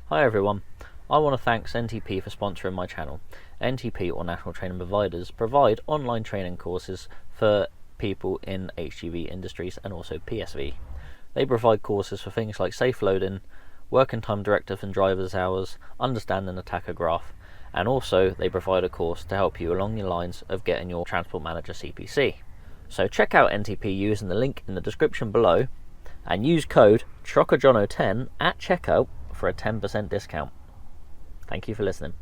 Hi everyone, I want to thank NTP for sponsoring my channel. NTP, or National Training Providers, provide online training courses for people in HGV industries and also PSV. They provide courses for things like safe loading, working time directive and driver's hours, understanding the tachograph, and also they provide a course to help you along your lines of getting your Transport Manager CPC. So check out NTP using the link in the description below and use code TruckerJohno10 at checkout for a 10% discount. Thank you for listening.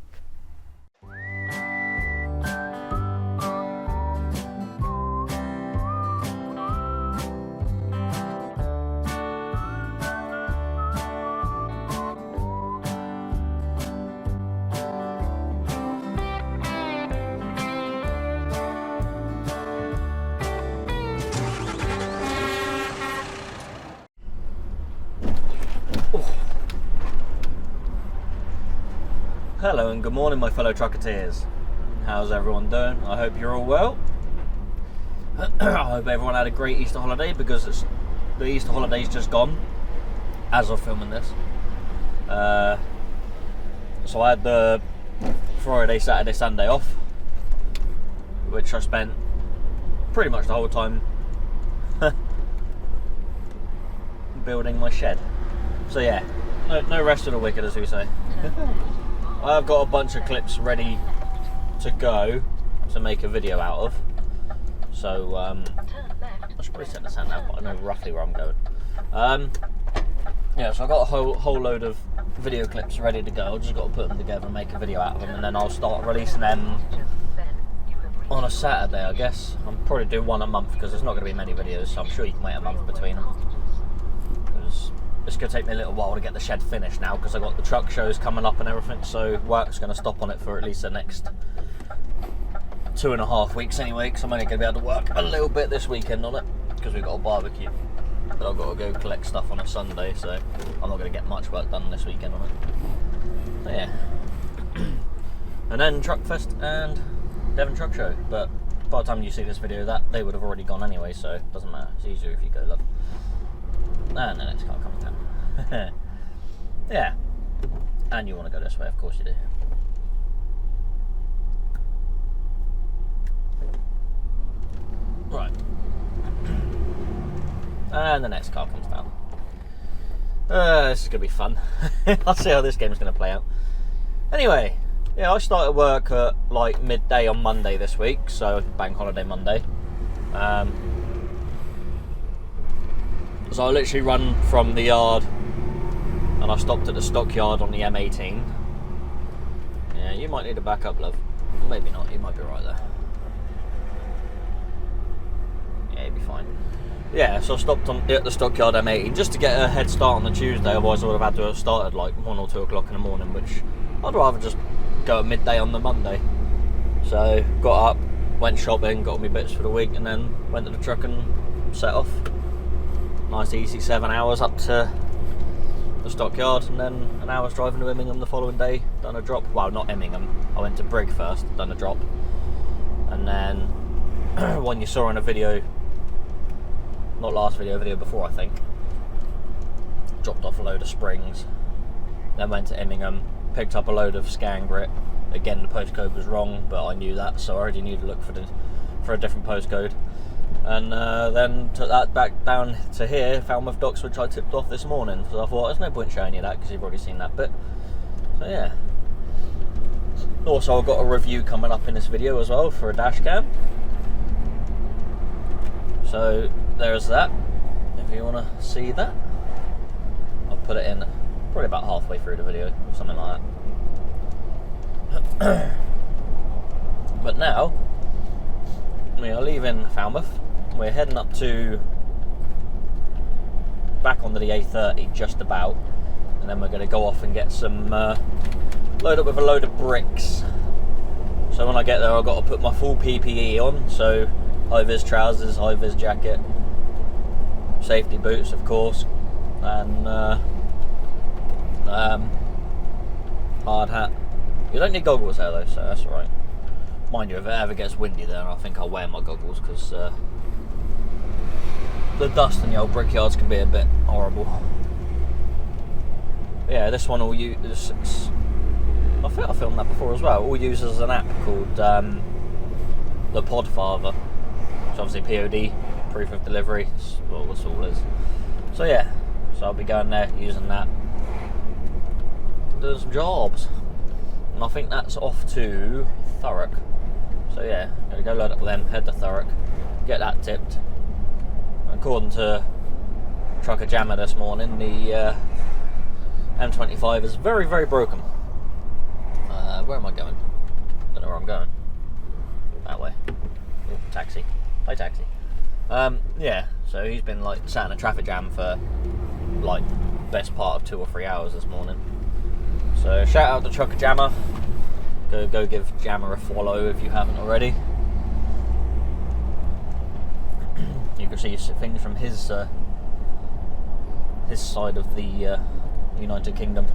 Hello and good morning, my fellow trucketeers. How's everyone doing? I hope you're all well. I hope everyone had a great Easter holiday, because the Easter holiday's just gone as of filming this. So I had the Friday, Saturday, Sunday off, which I spent pretty much the whole time building my shed. So yeah, no rest of the wicked, as we say. I've got a bunch of clips ready to go to make a video out of. So I should probably set the sound out, but I know roughly where I'm going. Yeah, so I've got a whole load of video clips ready to go. I've just got to put them together and make a video out of them, and then I'll start releasing them on a Saturday, I guess. I'm probably doing one a month because there's not going to be many videos, so I'm sure you can wait a month between them. It's going to take me a little while to get the shed finished now, because I've got the truck shows coming up and everything, so work's going to stop on it for at least the next 2.5 weeks anyway, because I'm only going to be able to work a little bit this weekend on it, because we've got a barbecue. But I've got to go collect stuff on a Sunday, so I'm not going to get much work done this weekend on it. So yeah. And then Truckfest and Devon Truck Show, but by the time you see this video, that they would have already gone anyway, so it doesn't matter. It's easier if you go, love. And the next car comes down. Yeah. And you want to go this way, of course you do. Right. And the next car comes down. This is going to be fun. I'll see how this game's going to play out. Anyway, yeah, I started work at like midday on Monday this week, so bank holiday Monday. So I literally run from the yard, and I stopped at the stockyard on the M18. Yeah, you might need a backup, love. Maybe not, you might be right there. Yeah, you'll be fine. Yeah, so I stopped at the stockyard M18 just to get a head start on the Tuesday, otherwise I would have had to have started like 1 or 2 o'clock in the morning, which I'd rather just go at midday on the Monday. So got up, went shopping, got all my bits for the week, and then went to the truck and set off. Nice easy 7 hours up to the stockyard, and then an hour's driving to Immingham the following day, done a drop. Well, not Immingham, I went to Brigg first, done a drop, and then one you saw in a video, not last video before I think, dropped off a load of springs, then went to Immingham, picked up a load of scan grit. Again, the postcode was wrong, but I knew that, so I already knew to look for a different postcode. And then took that back down to here, Falmouth Docks, which I tipped off this morning. So I thought there's no point showing you that because you've already seen that bit. So yeah. Also, I've got a review coming up in this video as well for a dash cam. So there's that. If you want to see that, I'll put it in probably about halfway through the video, something like that. But now we are leaving Falmouth. We're heading up to back onto the A30 just about, and then we're going to go off and get some load up with a load of bricks. So when I get there, I've got to put my full PPE on, so high-vis trousers, high-vis jacket, safety boots of course, and hard hat. You don't need goggles there though, so that's alright. Mind you, if it ever gets windy there, I think I'll wear my goggles, because the dust in the old brickyards can be a bit horrible. Yeah, this one will use. I think I filmed that before as well. All uses an app called the Podfather, which obviously POD, proof of delivery. That's what this all is. So yeah, so I'll be going there using that, doing some jobs, and I think that's off to Thurrock. So yeah, gonna go load up with them, head to Thurrock, get that tipped. According to Trucker Jammer this morning, the M25 is very, very broken. Where am I going? Don't know where I'm going. That way. Ooh, taxi. Hi, taxi. Yeah, so he's been like sat in a traffic jam for like best part of 2 or 3 hours this morning. So shout out to Trucker Jammer. Go give Jammer a follow if you haven't already. You can see things from his side of the United Kingdom.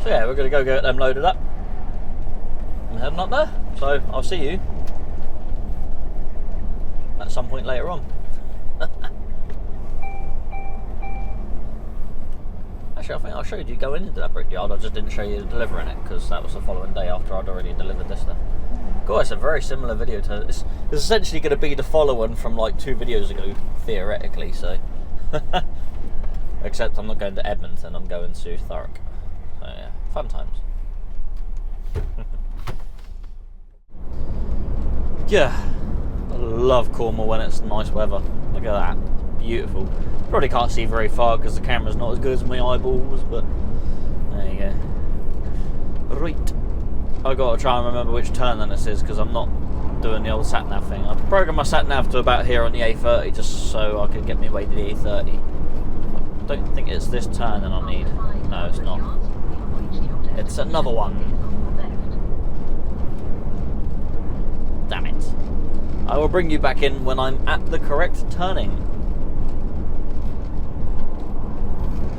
So yeah, we're going to go get them loaded up. I'm heading up there, so I'll see you at some point later on. Actually, I think I showed you going into that brickyard, I just didn't show you delivering it, because that was the following day after I'd already delivered this stuff. God, it's a very similar video to this. It's essentially going to be the follow-on from like 2 videos ago, theoretically, so. Except I'm not going to Edmonton, I'm going to Thurrock. So yeah, fun times. Yeah, I love Cornwall when it's nice weather. Look at that, beautiful. Probably can't see very far because the camera's not as good as my eyeballs, but there you go. Right, I've got to try and remember which turn then this is because I'm not doing the old sat-nav thing. I've programmed my sat-nav to about here on the A30 just so I could get my way to the A30. I don't think it's this turn that I need. No, it's not. It's another one. Damn it. I will bring you back in when I'm at the correct turning.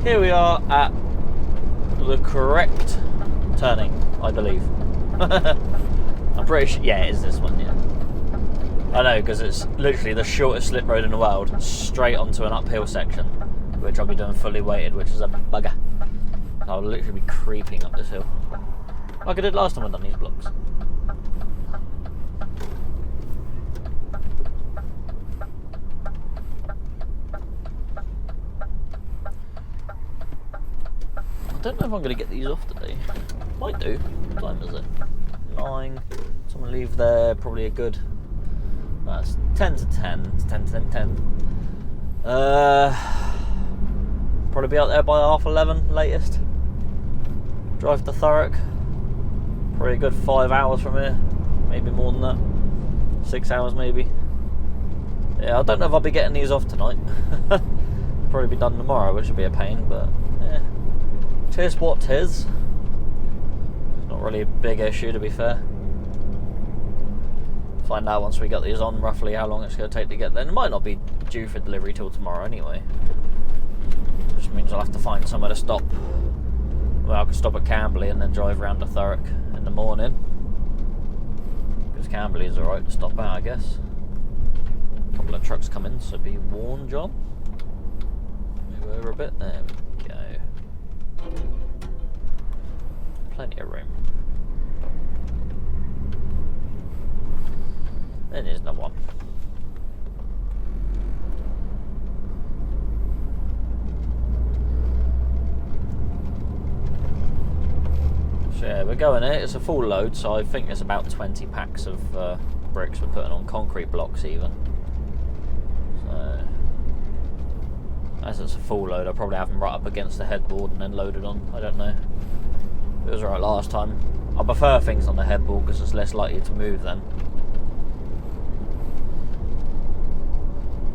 Here we are at the correct turning, I believe. I'm pretty sure, yeah, it is this one, yeah. I know, because it's literally the shortest slip road in the world, straight onto an uphill section, which I'll be doing fully weighted, which is a bugger. I'll literally be creeping up this hill, like I did last time I'd done these blocks. I don't know if I'm going to get these off today. Might do. What time is it? 9. So I'm going to leave there probably a good... That's 10 to 10. It's 10 to 10. Probably be out there by 11:30 latest. Drive to Thurrock. Probably a good 5 hours from here. Maybe more than that. 6 hours maybe. Yeah, I don't know if I'll be getting these off tonight. Probably be done tomorrow, which would be a pain, but yeah. Tis what tis. Not really a big issue, to be fair. Find out once we get these on roughly how long it's going to take to get there. And it might not be due for delivery till tomorrow anyway. Which means I'll have to find somewhere to stop. Well, I could stop at Camberley and then drive around to Thurrock in the morning. Because Camberley is alright to stop at, I guess. A couple of trucks come in, so be warned, John. Move over a bit. There we go. Plenty of room. Then there's another one. So yeah, we're going it. It's a full load, so I think it's about 20 packs of bricks we're putting on, concrete blocks even. So as it's a full load, I'll probably have them right up against the headboard and then loaded on. I don't know. It was right last time. I prefer things on the headboard because it's less likely to move then.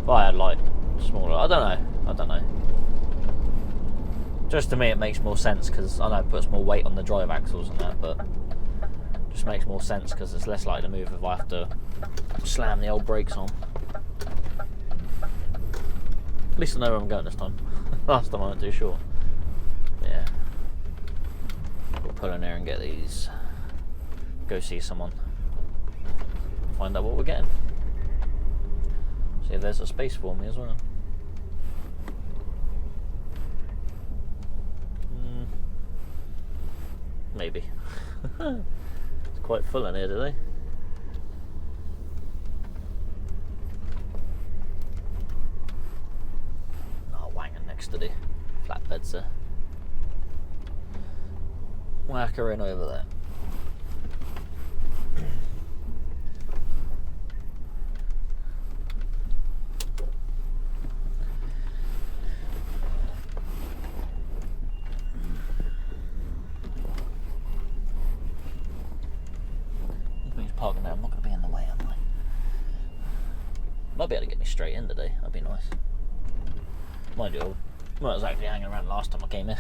If I had like smaller, I don't know. Just to me it makes more sense because I know it puts more weight on the drive axles and that, but just makes more sense because it's less likely to move if I have to slam the old brakes on. At least I know where I'm going this time. Last time I went too short. Yeah. We'll pull in there and get these. Go see someone. Find out what we're getting. See if there's a space for me as well. maybe. It's quite full in here today. Oh, wanging next to the flatbeds there. Whack her in over there. Parking there, I'm not going to be in the way, am I? Might be able to get me straight in today, that'd be nice. Mind you, I was actually hanging around last time I came in.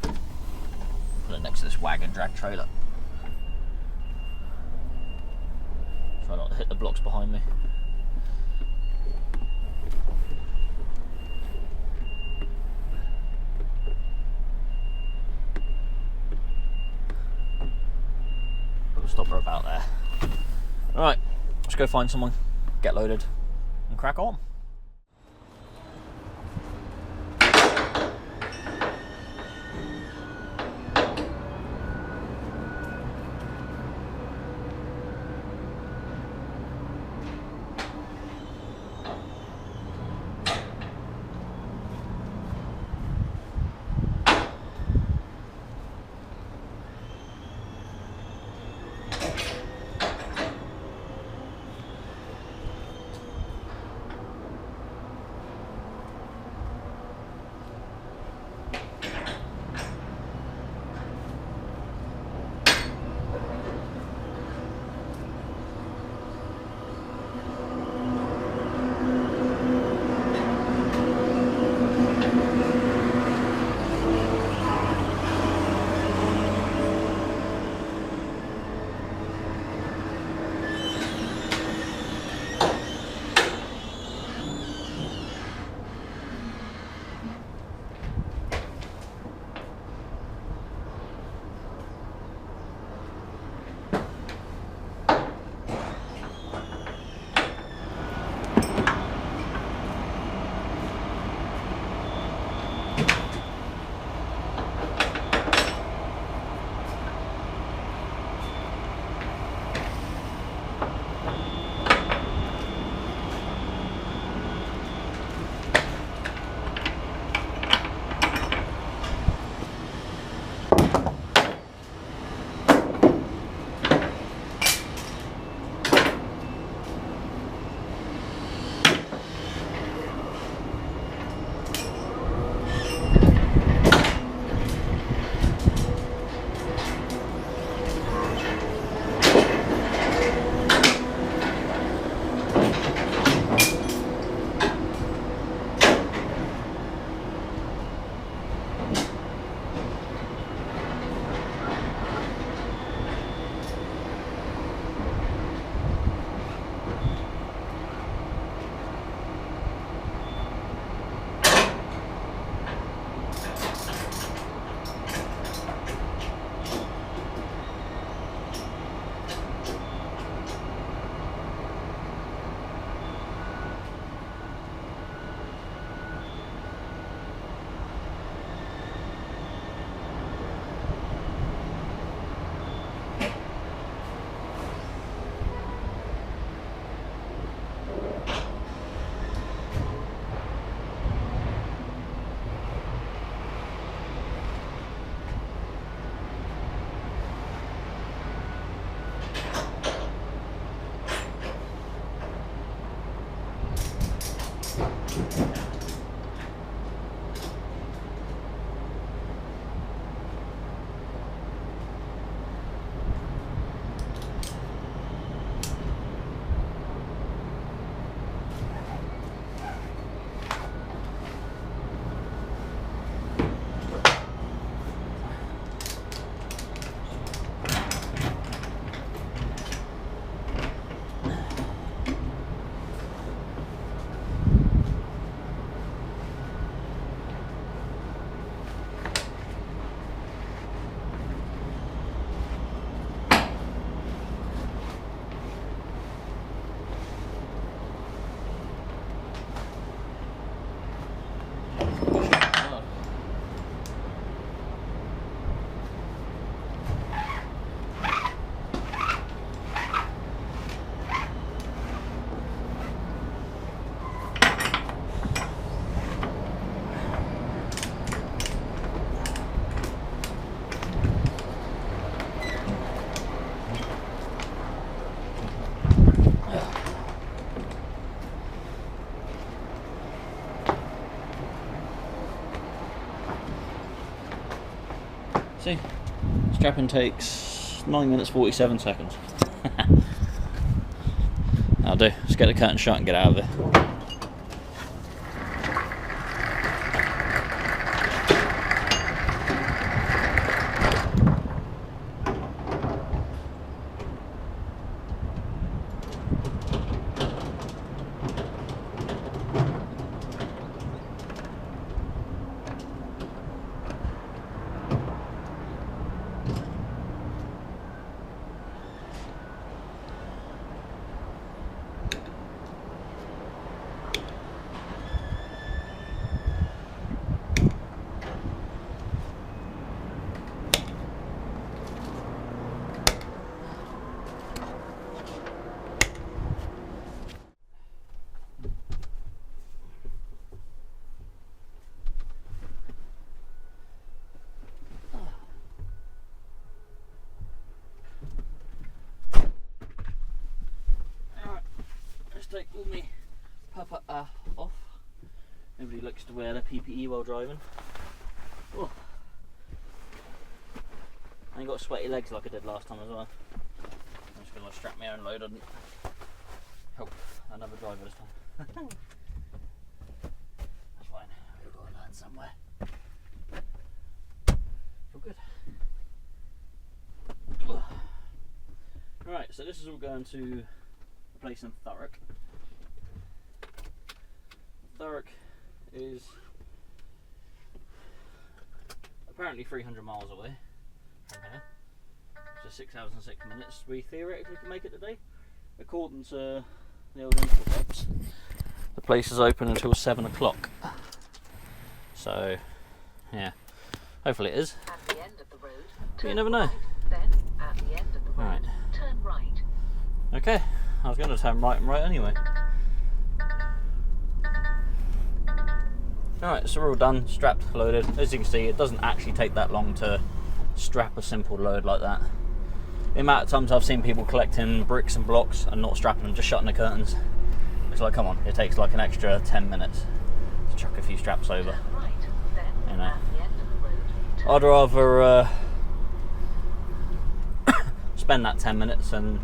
Put it next to this wagon drag trailer. Try not to hit the blocks behind me. Stop her about there. Alright, let's go find someone, get loaded, and crack on. See, strapping takes 9 minutes 47 seconds. That'll do. Let's get the curtain shut and get out of there. Take all my papa off. Nobody likes to wear their PPE while driving. Oh. I ain't got sweaty legs like I did last time as well. I'm just going to strap my own load and help another driver this time. That's fine. We've got to learn somewhere. Feel good. Right, so this is all going to replace some Thurrock. Thurrock is apparently 300 miles away from here, so 6 hours and 6 minutes. We theoretically can make it today, according to the old info box. The place is open until 7 o'clock, so yeah, hopefully it is. At the end of the road, but you never know. Then at the end of the road, turn right. Okay, I was going to turn right and right anyway. Alright, so we're all done, strapped, loaded. As you can see, it doesn't actually take that long to strap a simple load like that. The amount of times I've seen people collecting bricks and blocks and not strapping them, just shutting the curtains. It's like, come on, it takes like an extra 10 minutes to chuck a few straps over. You know, I'd rather spend that 10 minutes and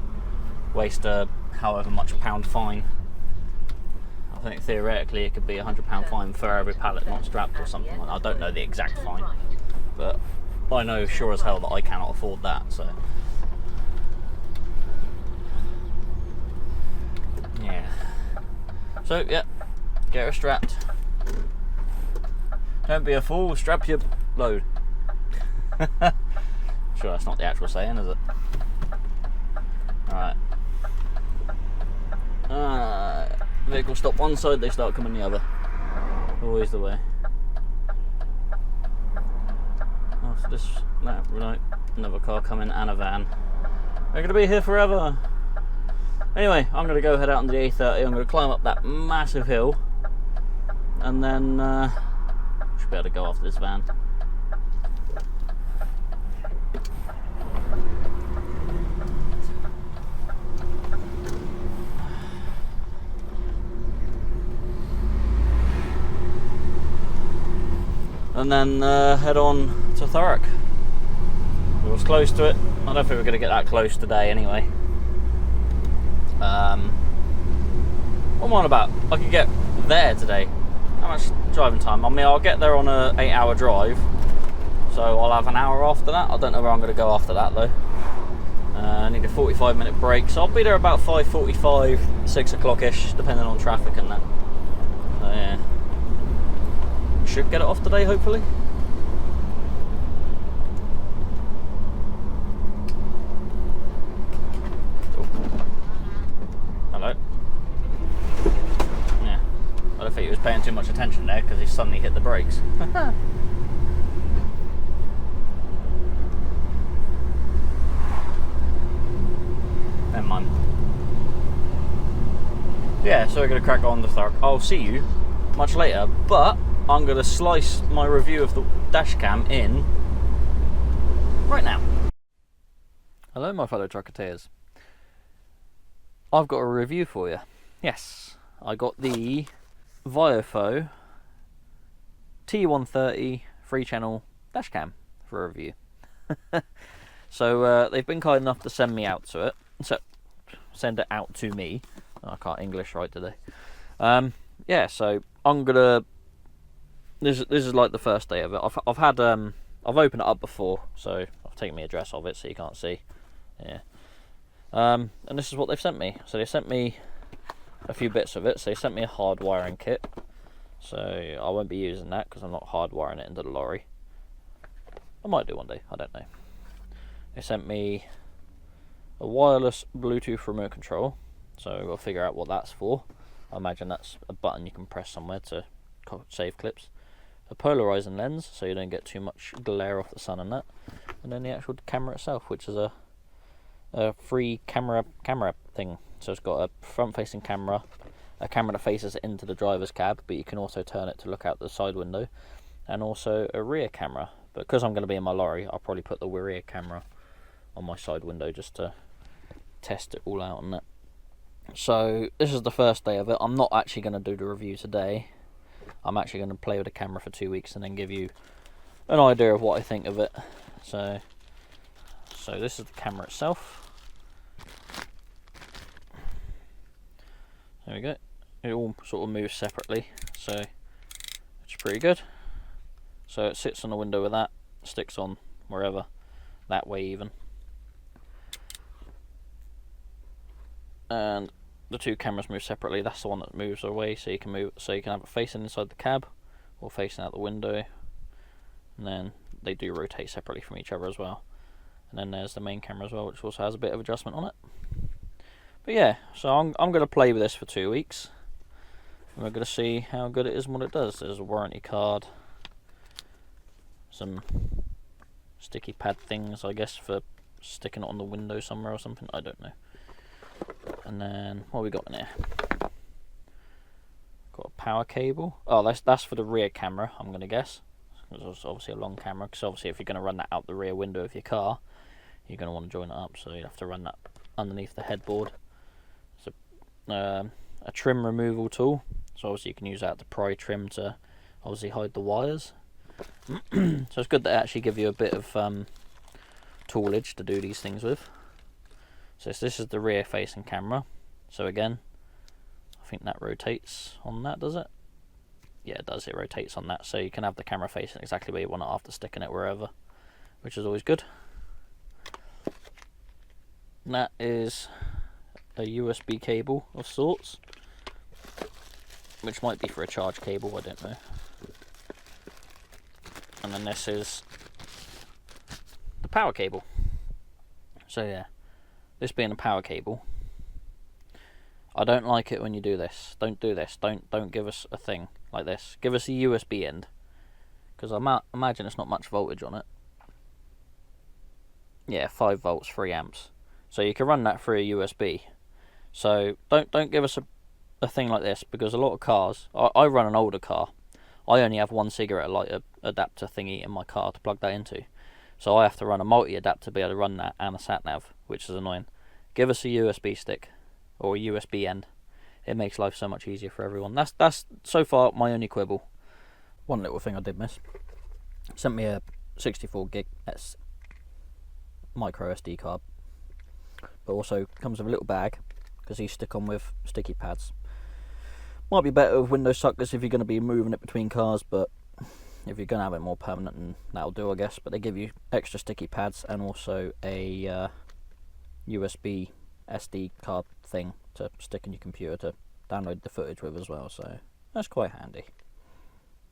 waste a however much pound fine. I think theoretically it could be £100 fine for every pallet not strapped or something like that. I don't know the exact fine, but I know sure as hell that I cannot afford that, so yeah. So yeah, get her strapped. Don't be a fool, strap your load. Sure that's not the actual saying, is it? Alright. Vehicle stop one side, they start coming the other. Always the way. Oh, so this, no, right, another car coming and a van. They're going to be here forever. Anyway, I'm going to go head out on the A30. I'm going to climb up that massive hill, and then should be able to go after this van. And then head on to Thurrock. We was close to it. I don't think we're going to get that close today anyway. What am I on about? I could get there today. How much driving time? I mean, I'll get there on an 8-hour drive, so I'll have an hour after that. I don't know where I'm going to go after that though. I need a 45-minute break, so I'll be there about 5:45, 6 o'clock-ish, depending on traffic and that. So yeah. Should get it off today, hopefully. Oh. Hello. Yeah. I don't think he was paying too much attention there because he suddenly hit the brakes. Never mind. Yeah, so we're going to crack on the Thurrock. I'll see you much later, but I'm going to slice my review of the dash cam in right now. Hello my fellow trucketeers. I've got a review for you. Yes, I got the Viofo T130 free channel dash cam for a review. So they've been kind enough to send me out to it. So send it out to me. I can't English right today. Yeah, so I'm gonna. This is like the first day of it. I've had I've opened it up before, so I've taken my address of it so you can't see. Yeah. And this is what they've sent me. So they sent me a few bits of it. So they sent me a hard wiring kit. So I won't be using that because I'm not hard wiring it into the lorry. I might do one day. I don't know. They sent me a wireless Bluetooth remote control. So we'll figure out what that's for. I imagine that's a button you can press somewhere to save clips. A polarizing lens, so you don't get too much glare off the sun and that. And then the actual camera itself, which is a free camera thing. So it's got a front-facing camera, a camera that faces into the driver's cab, but you can also turn it to look out the side window, and also a rear camera. But because I'm going to be in my lorry, I'll probably put the rear camera on my side window just to test it all out and that. So this is the first day of it. I'm not actually going to do the review today. I'm actually going to play with the camera for 2 weeks and then give you an idea of what I think of it. So this is the camera itself. There we go. It all sort of moves separately, so it's pretty good. So it sits on the window with that, sticks on wherever, that way even. And the two cameras move separately. That's the one that moves away, so you can move. So you can have it facing inside the cab, or facing out the window. And then they do rotate separately from each other as well. And then there's the main camera as well, which also has a bit of adjustment on it. But yeah, so I'm going to play with this for 2 weeks. And we're going to see how good it is and what it does. There's a warranty card, some sticky pad things, I guess, for sticking it on the window somewhere or something. I don't know. And then what have we got in here? Got a power cable. Oh, that's for the rear camera, I'm going to guess. It's obviously a long camera, because obviously if you're going to run that out the rear window of your car, you're going to want to join it up, so you have to run that underneath the headboard. It's a trim removal tool, so obviously you can use that to pry trim to obviously hide the wires. So it's good that they actually give you a bit of toolage to do these things with. So this is the rear facing camera. So again, I think that rotates on that, does it? Yeah, it does. It rotates on that, so you can have the camera facing exactly where you want it after sticking it wherever, which is always good. And that is a USB cable of sorts, which might be for a charge cable, I don't know. And then this is the power cable. So yeah, this being a power cable, I don't like it when you do this. Don't do this. Don't give us a thing like this. Give us a USB end, because I imagine it's not much voltage on it. Yeah, 5 volts, 3 amps. So you can run that through a USB. So don't give us a thing like this, because a lot of cars, I run an older car. I only have one cigarette lighter adapter thingy in my car to plug that into. So I have to run a multi-adapter to be able to run that and a sat-nav, which is annoying. Give us a USB stick or a USB end. It makes life so much easier for everyone. That's so far my only quibble. One little thing I did miss. Sent me a 64 gig micro SD card, but also comes with a little bag, because these stick on with sticky pads. Might be better with window suckers if you're going to be moving it between cars, but if you're going to have it more permanent, then that'll do, I guess. But they give you extra sticky pads and also a USB SD card thing to stick in your computer to download the footage with as well, so that's quite handy.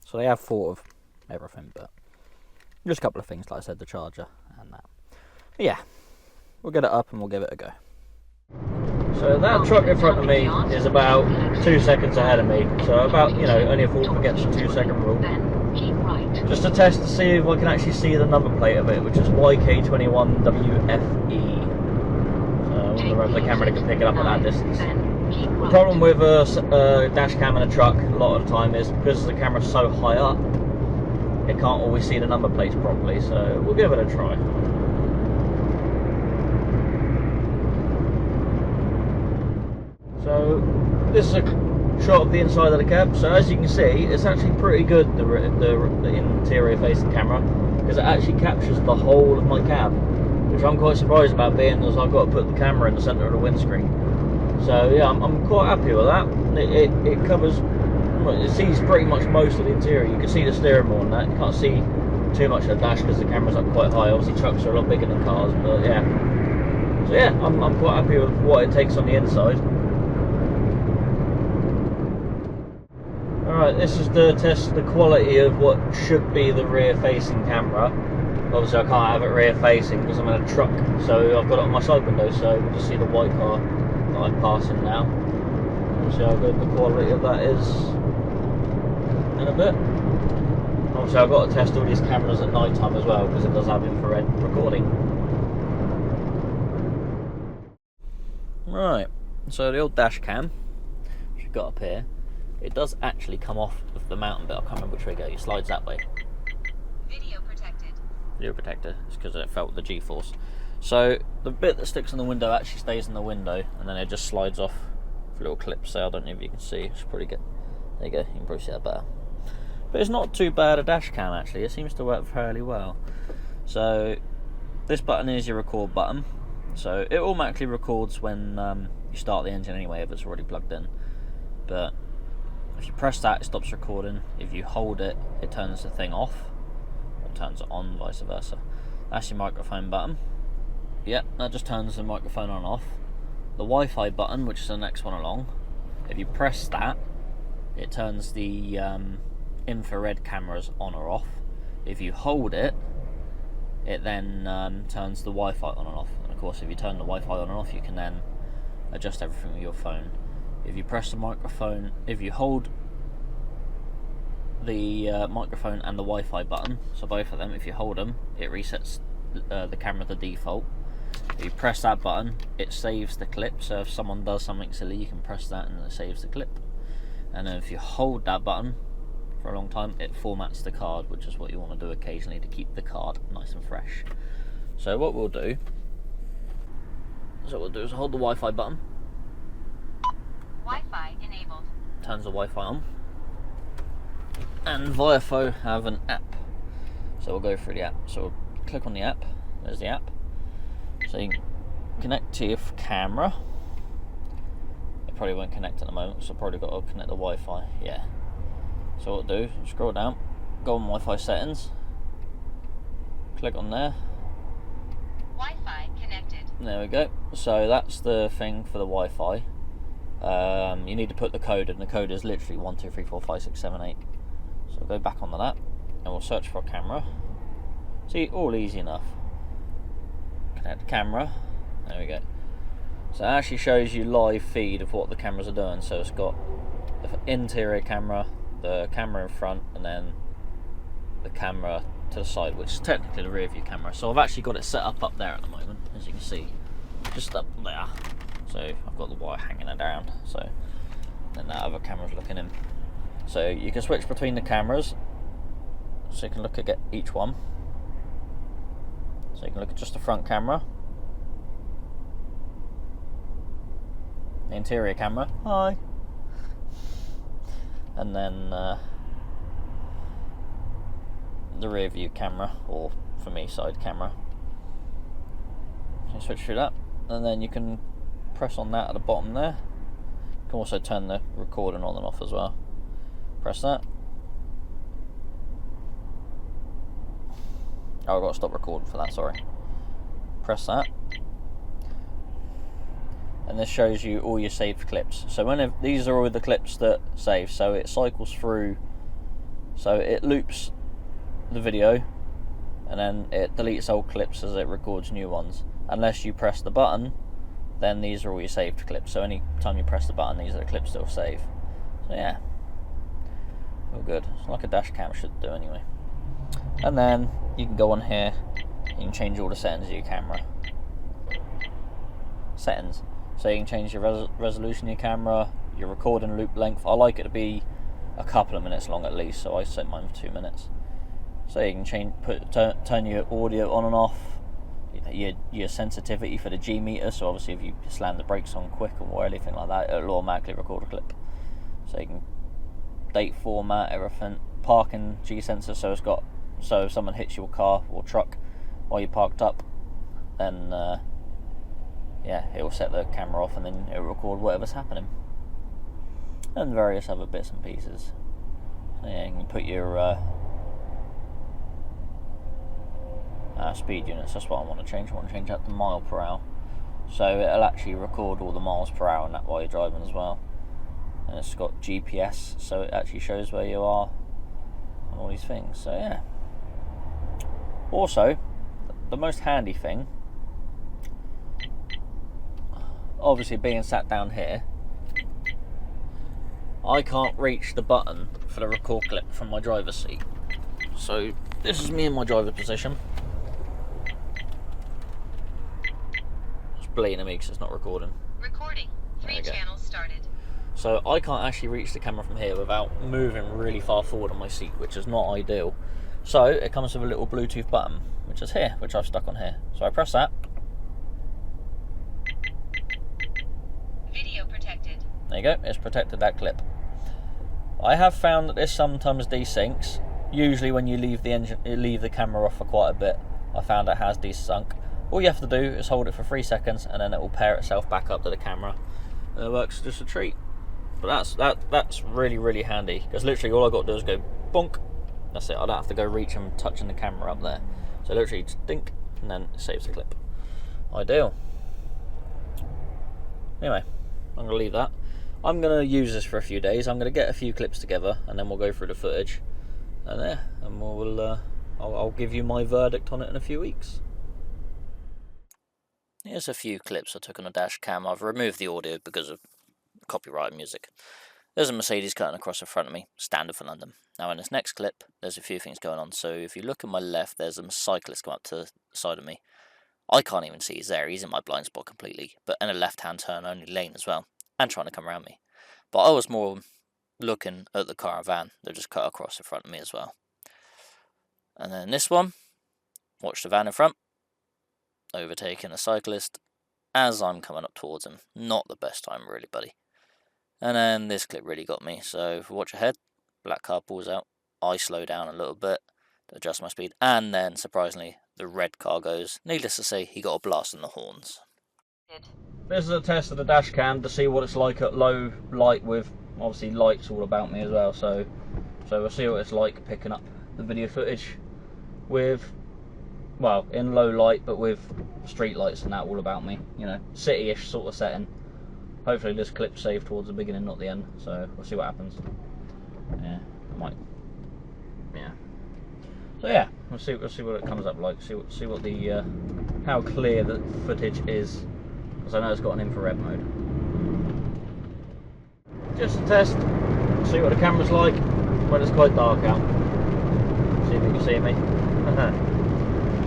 So they have thought of everything, but just a couple of things, like I said, the charger and that. But yeah, we'll get it up and we'll give it a go. So that truck in front of me is about 2 seconds ahead of me, so about, you know, only a fool forgets the 2 second rule. Just to test to see if I can actually see the number plate of it, which is YK21WFE. So I wonder whether the camera can pick it up at that distance. The problem with a dash cam in a truck a lot of the time is because the camera's so high up, it can't always see the number plates properly, so we'll give it a try. So this is a shot of the inside of the cab. So as you can see, it's actually pretty good, the interior facing camera. because it actually captures the whole of my cab, which I'm quite surprised about, being as I've got to put the camera in the centre of the windscreen. So yeah, I'm quite happy with that. It covers, it sees pretty much most of the interior. You can see the steering wheel and that. You can't see too much of the dash because the camera's up quite high. Obviously trucks are a lot bigger than cars, but yeah. So yeah, I'm quite happy with what it takes on the inside. Alright, this is to test the quality of what should be the rear facing camera. Obviously I can't have it rear facing because I'm in a truck, so I've got it on my side window, so we'll just see the white car that I'm passing now. We'll see how good the quality of that is in a bit. Obviously I've got to test all these cameras at night time as well, because it does have infrared recording. Right, so the old dash cam, which we've got up here, it does actually come off of the mountain bit. I can't remember which way it goes. It slides that way. Video protected. Video protector. It's because it felt the G-force. So the bit that sticks in the window actually stays in the window, and then it just slides off with little clips. So I don't know if you can see. It's pretty good. There you go. You can probably see that better. But it's not too bad a dash cam actually. It seems to work fairly well. So this button is your record button. So it automatically records when you start the engine anyway, if it's already plugged in. But if you press that, it stops recording. If you hold it, it turns the thing off, or turns it on, vice versa. That's your microphone button. Yep, that just turns the microphone on and off. The Wi-Fi button, which is the next one along, if you press that, it turns the infrared cameras on or off. If you hold it, it then turns the Wi-Fi on and off. And of course, if you turn the Wi-Fi on and off, you can then adjust everything with your phone. If you press the microphone, if you hold the microphone and the Wi-Fi button, so both of them, if you hold them, it resets the camera to default. If you press that button, it saves the clip, so if someone does something silly, you can press that and it saves the clip. And then if you hold that button for a long time, it formats the card, which is what you want to do occasionally to keep the card nice and fresh. So what we'll do is hold the Wi-Fi button. Wi-Fi enabled. Turns the Wi-Fi on. And Viafo have an app. So we'll go through the app. So we'll click on the app. There's the app. So you can connect to your camera. It probably won't connect at the moment, so I've probably got to connect the Wi-Fi. Yeah. So what we'll do, scroll down, go on Wi-Fi settings, click on there. Wi-Fi connected. There we go. So that's the thing for the Wi-Fi. You need to put the code, and the code is literally 1, 2, 3, 4, 5, 6, 7, 8. So we'll go back onto that, and we'll search for a camera. See, all easy enough. Connect the camera. There we go. So it actually shows you live feed of what the cameras are doing. So it's got the interior camera, the camera in front, and then the camera to the side, which is technically the rear view camera. So I've actually got it set up there at the moment, as you can see, just up there. So I've got the wire hanging it down, so then that other camera's looking in. So you can switch between the cameras, so you can look at each one. So you can look at just the front camera, the interior camera, hi, and then the rear view camera, or for me, side camera. So you switch through that, and then you can press on that at the bottom there. You can also turn the recording on and off as well. Press that. Oh, I've got to stop recording for that, sorry. Press that. And this shows you all your saved clips. So whenever, these are all the clips that save, so it cycles through, so it loops the video and then it deletes old clips as it records new ones. Unless you press the button, then these are all your saved clips. So any time you press the button, these are the clips that will save. So yeah, all good. It's like a dash cam should do anyway. And then you can go on here, you can change all the settings of your camera. Settings. So you can change your resolution of your camera, your recording loop length. I like it to be a couple of minutes long at least, so I set mine for 2 minutes. So you can change, turn your audio on and off, your sensitivity for the G meter. So obviously if you slam the brakes on quick or anything like that, it'll automatically record a clip. So you can date format, everything. Parking G sensor, so it's got So if someone hits your car or truck while you're parked up, then yeah, it will set the camera off and then it will record whatever's happening. And various other bits and pieces. So yeah, you can put your speed units. That's what I want to change. I want to change that to mile per hour. So it'll actually record all the miles per hour and that while you're driving as well. And it's got GPS, so it actually shows where you are and all these things. So yeah. Also, the most handy thing, obviously being sat down here, I can't reach the button for the record clip from my driver's seat. So this is me in my driver's position. It's bleeding at me because it's not recording. Recording. 3 channels started. So I can't actually reach the camera from here without moving really far forward on my seat, which is not ideal. So it comes with a little Bluetooth button, which is here, which I've stuck on here. So I press that. Video protected. There you go, it's protected that clip. I have found that this sometimes desyncs. Usually when you leave the camera off for quite a bit, I found it has desync. All you have to do is hold it for 3 seconds and then it will pair itself back up to the camera. And it works just a treat. But that's really, really handy, because literally all I got to do is go bonk. That's it. I don't have to go reach and touching the camera up there. So literally just dink and then it saves the clip. Ideal. Anyway, I'm going to leave that. I'm going to use this for a few days. I'm going to get a few clips together and then we'll go through the footage. And yeah, and I'll give you my verdict on it in a few weeks. Here's a few clips I took on a dash cam. I've removed the audio because of copyright music. There's a Mercedes cutting across in front of me, standard for London. Now in this next clip, there's a few things going on. So if you look at my left, there's a cyclist come up to the side of me. I can't even see he's there, he's in my blind spot completely, but in a left-hand turn only lane as well, and trying to come around me. But I was more looking at the caravan that just cut across in front of me as well. And then this one, watch the van in front, overtaking a cyclist as I'm coming up towards him. Not the best time really, buddy. And then this clip really got me. So if you watch ahead, black car pulls out, I slow down a little bit to adjust my speed, and then surprisingly the red car goes. Needless to say, he got a blast on the horns. This is a test of the dash cam to see what it's like at low light, with obviously lights all about me as well. So we'll see what it's like picking up the video footage with, well, in low light but with street lights and that all about me, you know, city-ish sort of setting. Hopefully this clip's saved towards the beginning, not the end, so we'll see what happens. Yeah, yeah. So yeah, we'll see what it comes up like. See what the how clear the footage is, because I know it's got an infrared mode. Just a test. See what the camera's like when it's quite dark out. See if you can see me.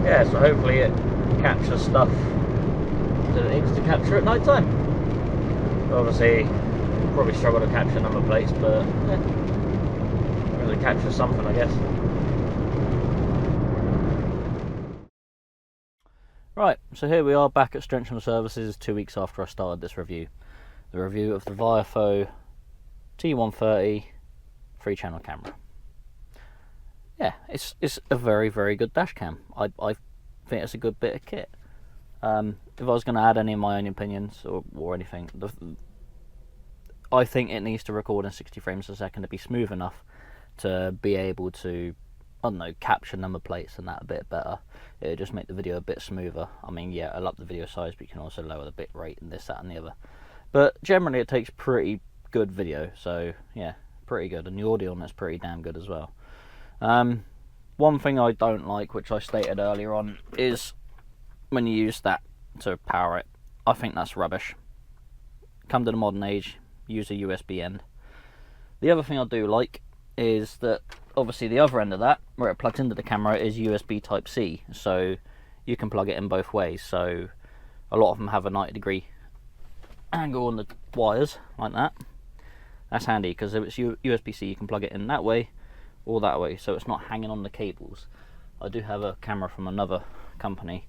Yeah, so hopefully it captures stuff that it needs to capture at night time. Obviously, probably struggle to capture number plates, but yeah, really capture something, I guess. Right, so here we are back at Strencham Services 2 weeks after I started this review. The review of the Viafo T130 3-channel camera. Yeah, it's a very, very good dash cam. I think it's a good bit of kit. If I was going to add any of my own opinions or anything, I think it needs to record in 60 frames a second to be smooth enough to be able to, I don't know, capture number plates and that a bit better. It would just make the video a bit smoother. I mean, yeah, I'll up the video size, but you can also lower the bit rate and this, that and the other. But generally it takes pretty good video, so yeah, pretty good. And the audio on it's pretty damn good as well. One thing I don't like, which I stated earlier on, is when you use that to power it. I think that's rubbish. Come to the modern age, use a USB end. The other thing I do like is that obviously the other end of that, where it plugs into the camera, is USB type C, so you can plug it in both ways. So a lot of them have a 90-degree angle on the wires like that. That's handy, because if it's USB-C you can plug it in that way or that way, so it's not hanging on the cables. I do have a camera from another company,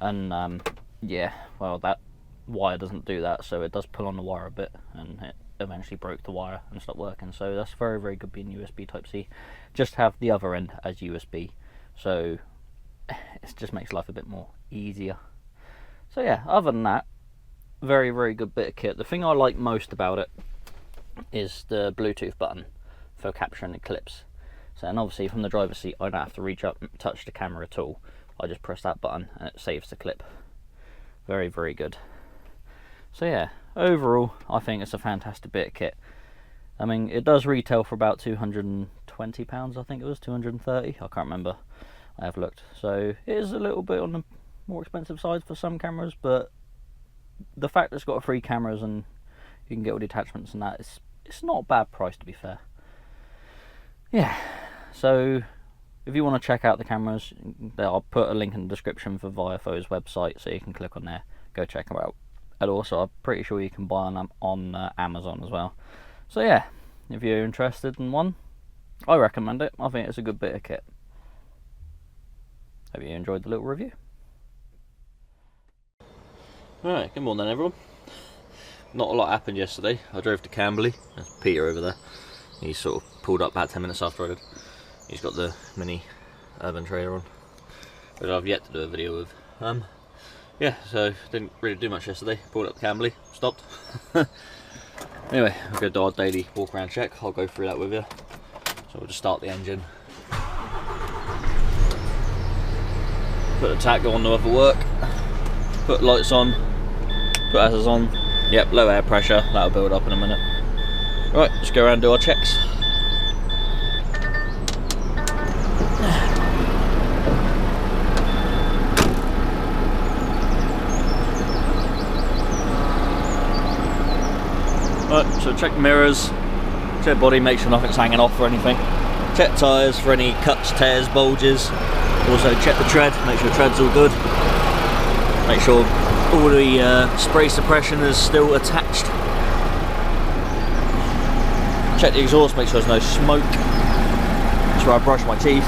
and yeah, well, that wire doesn't do that, so it does pull on the wire a bit, and it eventually broke the wire and stopped working. So that's very, very good being USB type C. Just have the other end as USB, so it just makes life a bit more easier. So yeah, other than that, very, very good bit of kit. The thing I like most about it is the Bluetooth button for capturing the clips. So, and obviously from the driver's seat I don't have to reach up and touch the camera at all. I just press that button and it saves the clip. Very, very good. So yeah, overall I think it's a fantastic bit of kit. I mean, it does retail for about £220, I think it was, 230, I can't remember, I have looked. So it is a little bit on the more expensive side for some cameras, but the fact that it's got 3 cameras and you can get all the attachments and that, it's not a bad price, to be fair. Yeah, so if you want to check out the cameras, I'll put a link in the description for Viafo's website, so you can click on there, go check them out. And also I'm pretty sure you can buy them on Amazon as well. So yeah, if you're interested in one, I recommend it. I think it's a good bit of kit. Hope you enjoyed the little review. Alright, good morning everyone. Not a lot happened yesterday. I drove to Camberley. There's Peter over there. He sort of pulled up about 10 minutes after I did. He's got the mini urban trailer on, which I've yet to do a video with. Yeah, so didn't really do much yesterday. Pulled up to Camberley, stopped. Anyway, we're going to do our daily walk around check. I'll go through that with you. So we'll just start the engine. Put the taco on the other work. Put lights on. Put hazards on. Yep, low air pressure. That'll build up in a minute. Right, let's go around and do our checks. Right, so check mirrors, check body, make sure nothing's hanging off or anything. Check tyres for any cuts, tears, bulges. Also check the tread, make sure the tread's all good. Make sure all the spray suppression is still attached. Check the exhaust, make sure there's no smoke. That's where I brush my teeth.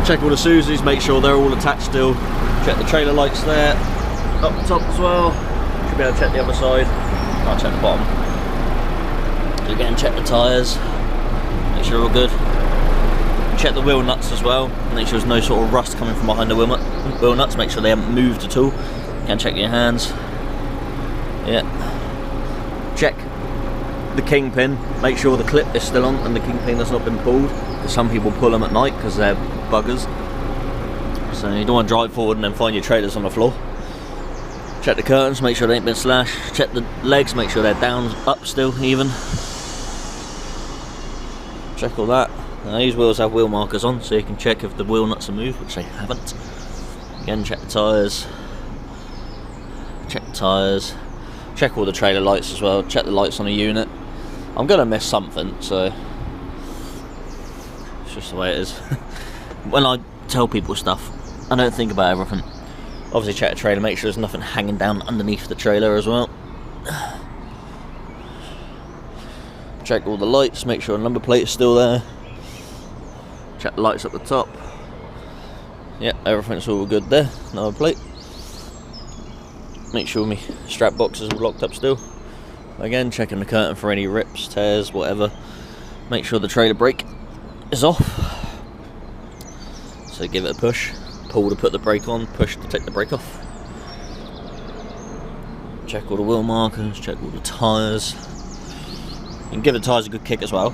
Check all the Susie's, make sure they're all attached still. Check the trailer lights there, up top as well. Should be able to check the other side. I'll check the bottom. Again, check the tyres, make sure they're all good. Check the wheel nuts as well, make sure there's no sort of rust coming from behind the wheel nuts, make sure they haven't moved at all. Again, check your hands. Yeah. Check the kingpin, make sure the clip is still on and the kingpin has not been pulled, because some people pull them at night because they're buggers. So you don't want to drive forward and then find your trailers on the floor. Check the curtains, make sure they ain't been slashed. Check the legs, make sure they're down, up still, even. Check all that. Now, these wheels have wheel markers on, so you can check if the wheel nuts are moved, which they haven't. Again, check the tyres. Check the tyres. Check all the trailer lights as well. Check the lights on the unit. I'm going to miss something, so it's just the way it is. When I tell people stuff, I don't think about everything. Obviously check the trailer, make sure there's nothing hanging down underneath the trailer as well. Check all the lights, make sure the number plate is still there. Check the lights at the top. Yep, everything's all good there, number plate. Make sure my strap box is all locked up still. Again, checking the curtain for any rips, tears, whatever. Make sure the trailer brake is off. So give it a push. Pull to put the brake on, push to take the brake off. Check all the wheel markers, check all the tyres. You can give the tyres a good kick as well.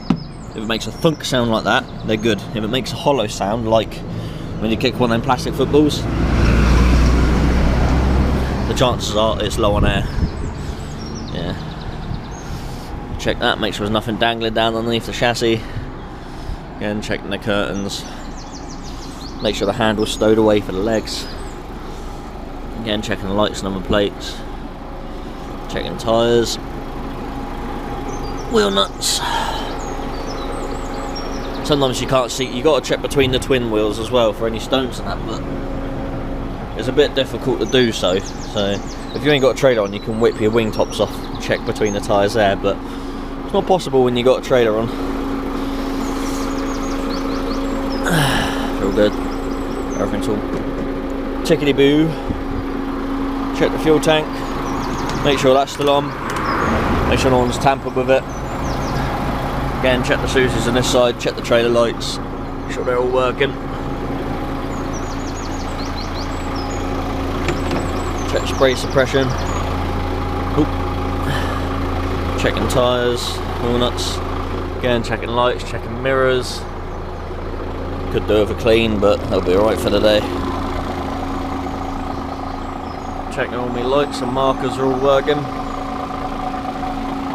If it makes a thunk sound like that, they're good. If it makes a hollow sound, like when you kick one of them plastic footballs, the chances are it's low on air. Yeah. Check that, make sure there's nothing dangling down underneath the chassis. Again, checking the curtains. Make sure the handle's stowed away for the legs. Again, checking the lights and number plates. Checking tyres. Wheel nuts. Sometimes you can't see, you got to check between the twin wheels as well for any stones and that, but it's a bit difficult to do so. So if you ain't got a trailer on, you can whip your wing tops off and check between the tyres there, but it's not possible when you got a trailer on. All good. Everything's all tickety-boo. Check the fuel tank. Make sure that's still on. Make sure no one's tampered with it. Again, check the Susie's on this side. Check the trailer lights. Make sure they're all working. brake suppression. Oop. Checking tyres, all nuts. Again, checking lights, checking mirrors. Could do with a clean, but that'll be alright for the day. Checking all my lights and markers are all working.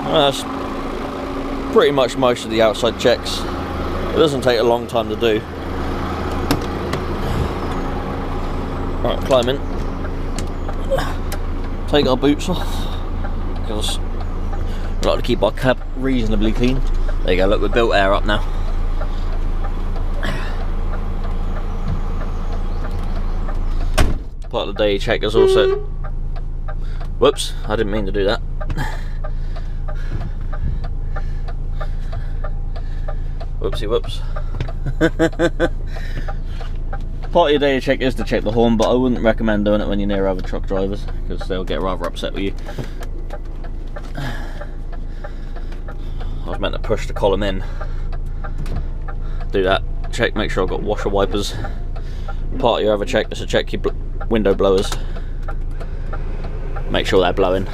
That's pretty much most of the outside checks. It doesn't take a long time to do. Right, climb in. Take our boots off, because we like to keep our cab reasonably clean. There you go, look, we've built air up now. Part of the day check is also... Whoops, I didn't mean to do that. Whoopsie whoops. Part of your day check is to check the horn, but I wouldn't recommend doing it when you're near other truck drivers, because they'll get rather upset with you. I was meant to push the column in. Do that. Check, make sure I've got washer wipers. Part of your other check is to check your window blowers. Make sure they're blowing.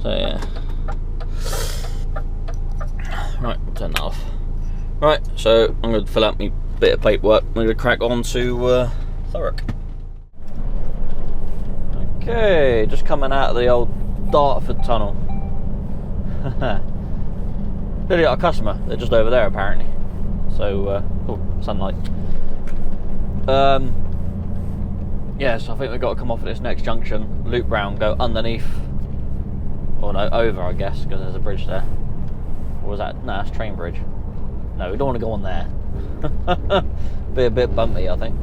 So yeah. Right, we'll turn that off. Right, so I'm going to fill out my bit of paperwork. I'm going to crack on to Thurrock. Okay, just coming out of the old Dartford tunnel. Really got a customer. They're just over there apparently. So, oh, sunlight. Yeah, so I think we've got to come off at this next junction, loop round, go underneath, or no, over I guess, because there's a bridge there. Or was that? No, that's train bridge. No, we don't want to go on there. Be a bit bumpy, I think.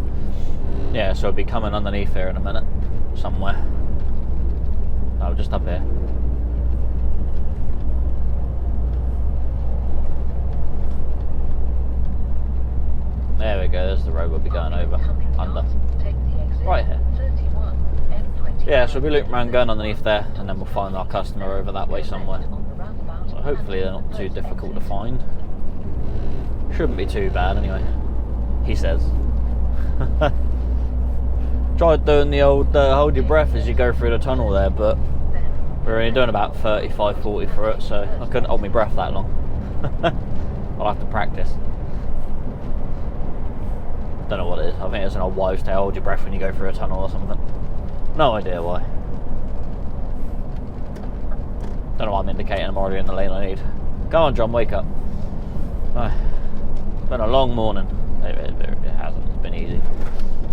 Yeah, so we'll be coming underneath here in a minute, somewhere. No, just up here. There we go, there's the road we'll be going over, under. Right here. Yeah, so we'll be looping around going underneath there, and then we'll find our customer over that way somewhere. So hopefully they're not too difficult to find. Shouldn't be too bad anyway, he says. Tried doing the old hold your breath as you go through the tunnel there, but we're only doing about 35-40 for it, so I couldn't hold my breath that long. I'll have to practice. Don't know what it is. I think it's an old wives' tale, hold your breath when you go through a tunnel or something. No idea why. Don't know why I'm indicating I'm already in the lane I need. Come on, John, wake up. Oh, it's been a long morning. It hasn't. It's been easy.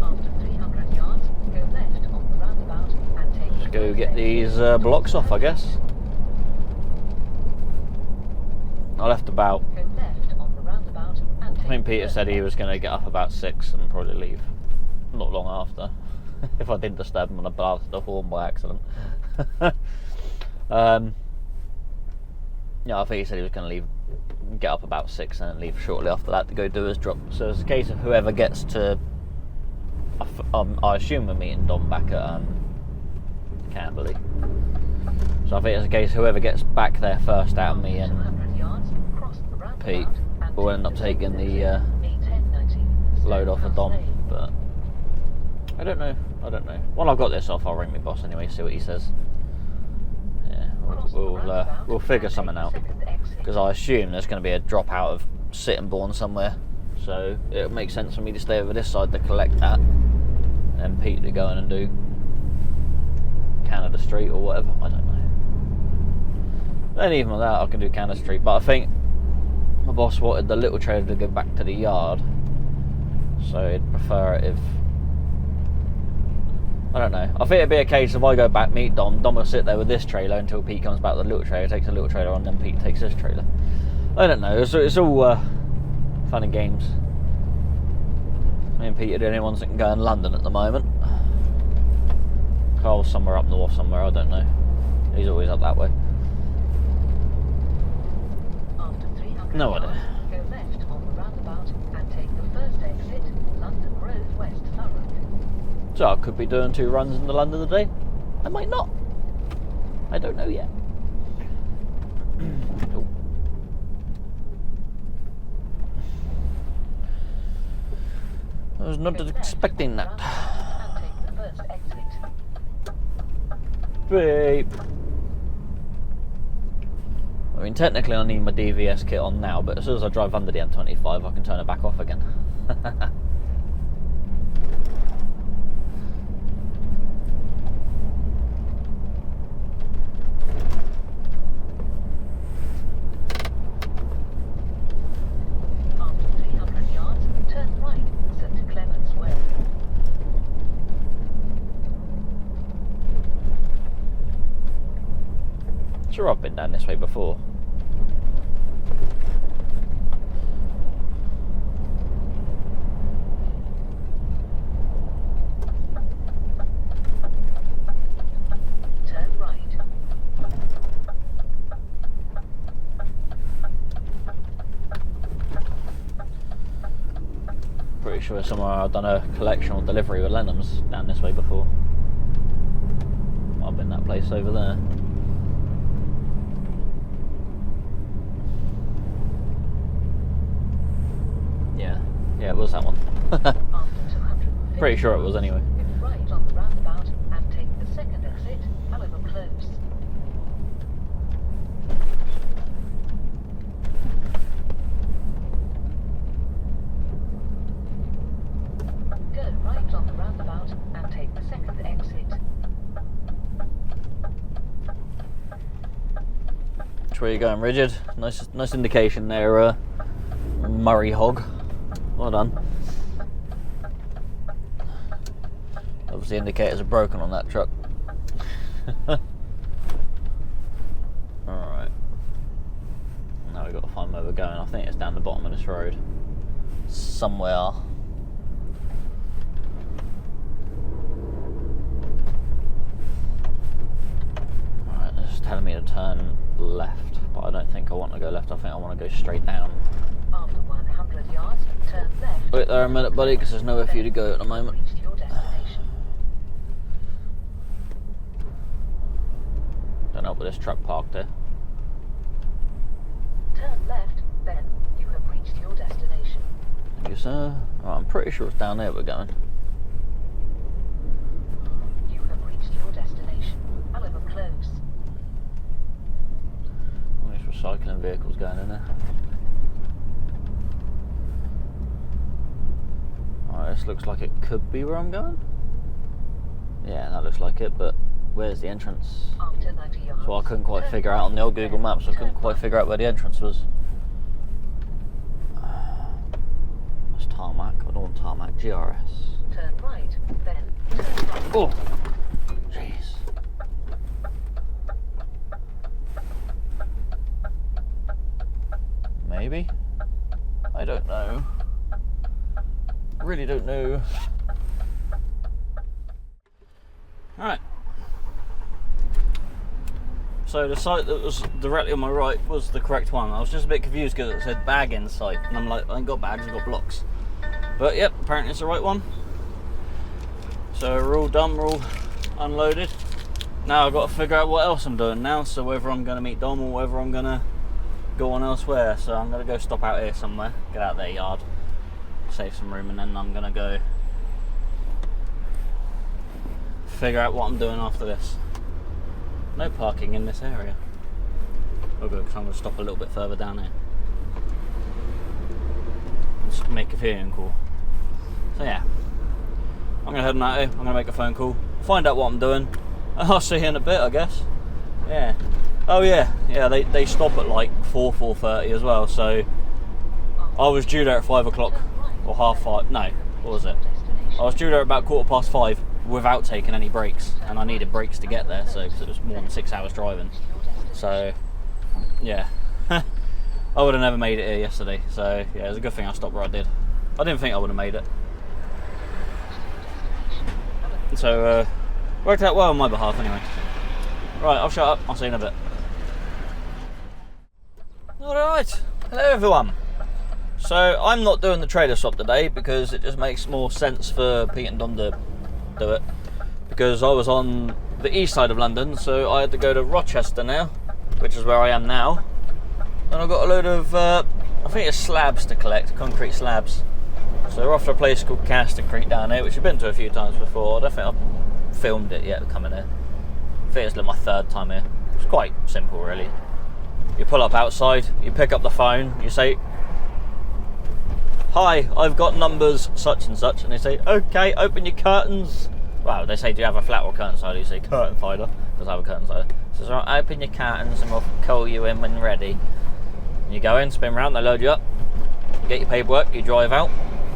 After 300 yards, go left on the roundabout and take Just go get these blocks off, I guess. I left about... Go left on the roundabout and take I think Peter said he was going to get up about 6 and probably leave not long after. If I didn't disturb him when I blasted the horn by accident. Yeah, I think he said he was going to leave, get up about 6 and then leave shortly after that to go do his drop. So it's a case of whoever gets to... I assume we're meeting Dom back at Camberley. So I think it's a case of whoever gets back there first out of me and Pete will end up taking the load off of Dom. But I don't know. When I've got this off, I'll ring my boss anyway, see what he says. Yeah, we'll figure something out, because I assume there's going to be a drop out of Sittingbourne somewhere, so it makes sense for me to stay over this side to collect that, and then Pete to go in and do Canada Street or whatever. I don't know. Then even with that, I can do Canada Street, but I think my boss wanted the little trailer to go back to the yard, so he'd prefer it if... I don't know. I think it'd be a case if I go back, meet Dom will sit there with this trailer until Pete comes back with the little trailer, takes the little trailer on, then Pete takes this trailer. I don't know. It's all fun and games. Me and Pete are the only ones that can go in London at the moment. Carl's somewhere up north somewhere, I don't know. He's always up that way. No idea. Go left on the roundabout and take the first exit, London Road, West Thurrock. So I could be doing 2 runs in the London today. I might not. I don't know yet. Oh. I was not expecting that. Beep. I mean, technically I need my DVS kit on now, but as soon as I drive under the M25, I can turn it back off again. After 300 yards, turn right, St. Clements Way. Sure, I've been down this way before. Turn right. Pretty sure somewhere I've done a collection or delivery with Lenham's down this way before. I've been that place over there. Yeah, it was that one. After 250 Pretty sure it was anyway. It's right on the roundabout and take the second exit, however close. Go right on the roundabout and take the second exit. Which way are you going, Rigid? Nice indication there, Murray Hog. Well done. Obviously indicators are broken on that truck. Alright. Now we've got to find where we're going. I think it's down the bottom of this road. Somewhere. Alright, this is telling me to turn left, but I don't think I want to go left. I think I want to go straight down. After 100 yards, turn left. Wait there a minute, buddy, because there's nowhere for you to go at the moment. Reached your destination. Don't know, but this truck parked there. Turn left, then you have reached your destination. Thank you, sir. Right, I'm pretty sure it's down there we're going. You have reached your destination, however close. All these recycling vehicles going in there. Alright, this looks like it could be where I'm going. Yeah, that looks like it, but where's the entrance? After 90 yards. So I couldn't quite figure out on the old Google Maps, I couldn't quite figure out where the entrance was. That's tarmac, I don't want tarmac, GRS. Turn right, then turn right. Oh! Jeez. Maybe? I don't know. Really don't know. Alright. So the site that was directly on my right was the correct one. I was just a bit confused because it said bag in sight, and I'm like, I ain't got bags, I've got blocks. But yep, apparently it's the right one. So we're all done, we're all unloaded. Now I've got to figure out what else I'm doing now, so whether I'm going to meet Dom or whether I'm going to go on elsewhere. So I'm going to go stop out here somewhere, get out their yard, save some room, and then I'm going to go figure out what I'm doing after this. No parking in this area. Oh good, because I'm going to stop a little bit further down here. Just make a feeling call. So yeah, I'm going to head on out here, I'm going to make a phone call, find out what I'm doing, and I'll see you in a bit, I guess. Yeah. Oh yeah, they stop at like 4:30 as well, so I was due there at 5 o'clock, or 5:30, no, what was it? I was due there at about 5:15 without taking any breaks, and I needed breaks to get there, so because it was more than 6 hours driving. So yeah, I would have never made it here yesterday. So yeah, it was a good thing I stopped where I did. I didn't think I would have made it. So worked out well on my behalf anyway. Right, I'll shut up. I'll see you in a bit. Alright, hello everyone. So I'm not doing the trailer swap today because it just makes more sense for Pete and Dom to do it, because I was on the east side of London, so I had to go to Rochester now, which is where I am now, and I've got a load of I think it's slabs to collect, concrete slabs. So we're off to a place called Castor Creek down here, which I've been to a few times before. I don't think I've filmed it yet coming here, I think it's like my 3rd time here. It's quite simple, really. You pull up outside, you pick up the phone, you say, "Hi, I've got numbers such and such," and they say, "Okay, open your curtains." Well, they say, "Do you have a flat or curtain sider?" You say, "Curtain finder," because I have a curtain sider. So it's right, open your curtains and we'll call you in when ready. And you go in, spin round, they load you up, you get your paperwork, you drive out,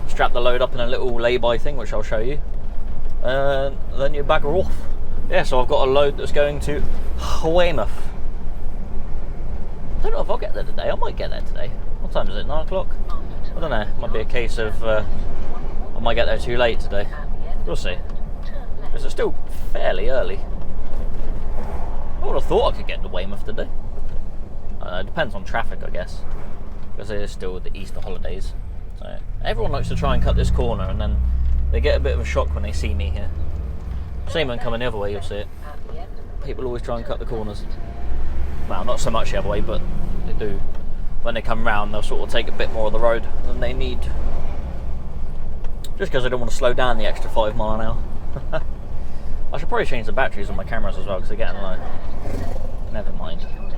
strap the load up in a little lay-by thing, which I'll show you, and then you bagger off. Yeah, so I've got a load that's going to Weymouth. I don't know if I'll get there today. I might get there today. What time is it? 9 o'clock? I don't know. It might be a case of I might get there too late today. We'll see. Because it's still fairly early. I would have thought I could get to Weymouth today. It depends on traffic, I guess. Because it is still the Easter holidays. So everyone likes to try and cut this corner, and then they get a bit of a shock when they see me here. Same when coming the other way, you'll see it. People always try and cut the corners. Well, not so much the other way, but they do. When they come round, they'll sort of take a bit more of the road than they need. Just because they don't want to slow down the extra 5 mile an hour. I should probably change the batteries on my cameras as well, because they're getting low. Never mind. Turn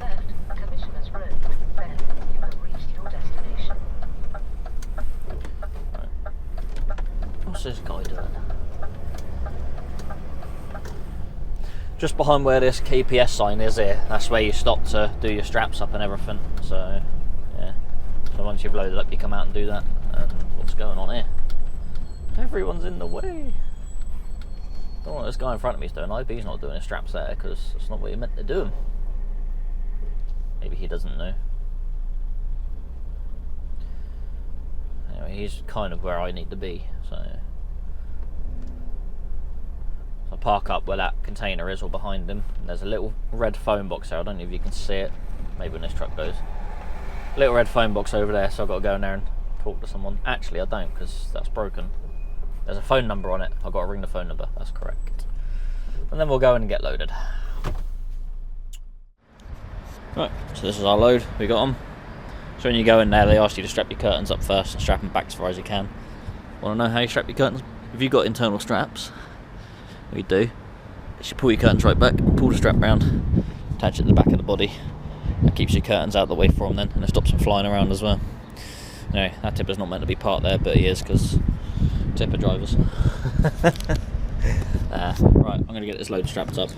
left, Commissioners Road. Then you have reached your destination. What's this guy doing? Just behind where this KPS sign is here, that's where you stop to do your straps up and everything. So, yeah. So once you've loaded up, you come out and do that. And what's going on here? Everyone's in the way. Don't know what this guy in front of me is doing. I hope he's not doing his straps there, because that's not what you're meant to do. Maybe he doesn't know. Anyway, he's kind of where I need to be, so I park up where that container is, or behind him, and there's a little red phone box there. I don't know if you can see it, maybe when this truck goes. Little red phone box over there, so I've got to go in there and talk to someone. Actually, I don't, because that's broken. There's a phone number on it. I've got to ring the phone number, that's correct. And then we'll go in and get loaded. Right, so this is our load, we got them. So when you go in there, they ask you to strap your curtains up first and strap them back as far as you can. Want to know how you strap your curtains? If you've got internal straps, we do. You should pull your curtains right back, pull the strap round, attach it to the back of the body. That keeps your curtains out of the way for them then, and it stops them flying around as well. Anyway, that tipper's not meant to be parked there, but he is, because tipper drivers. Right, I'm going to get this load strapped up,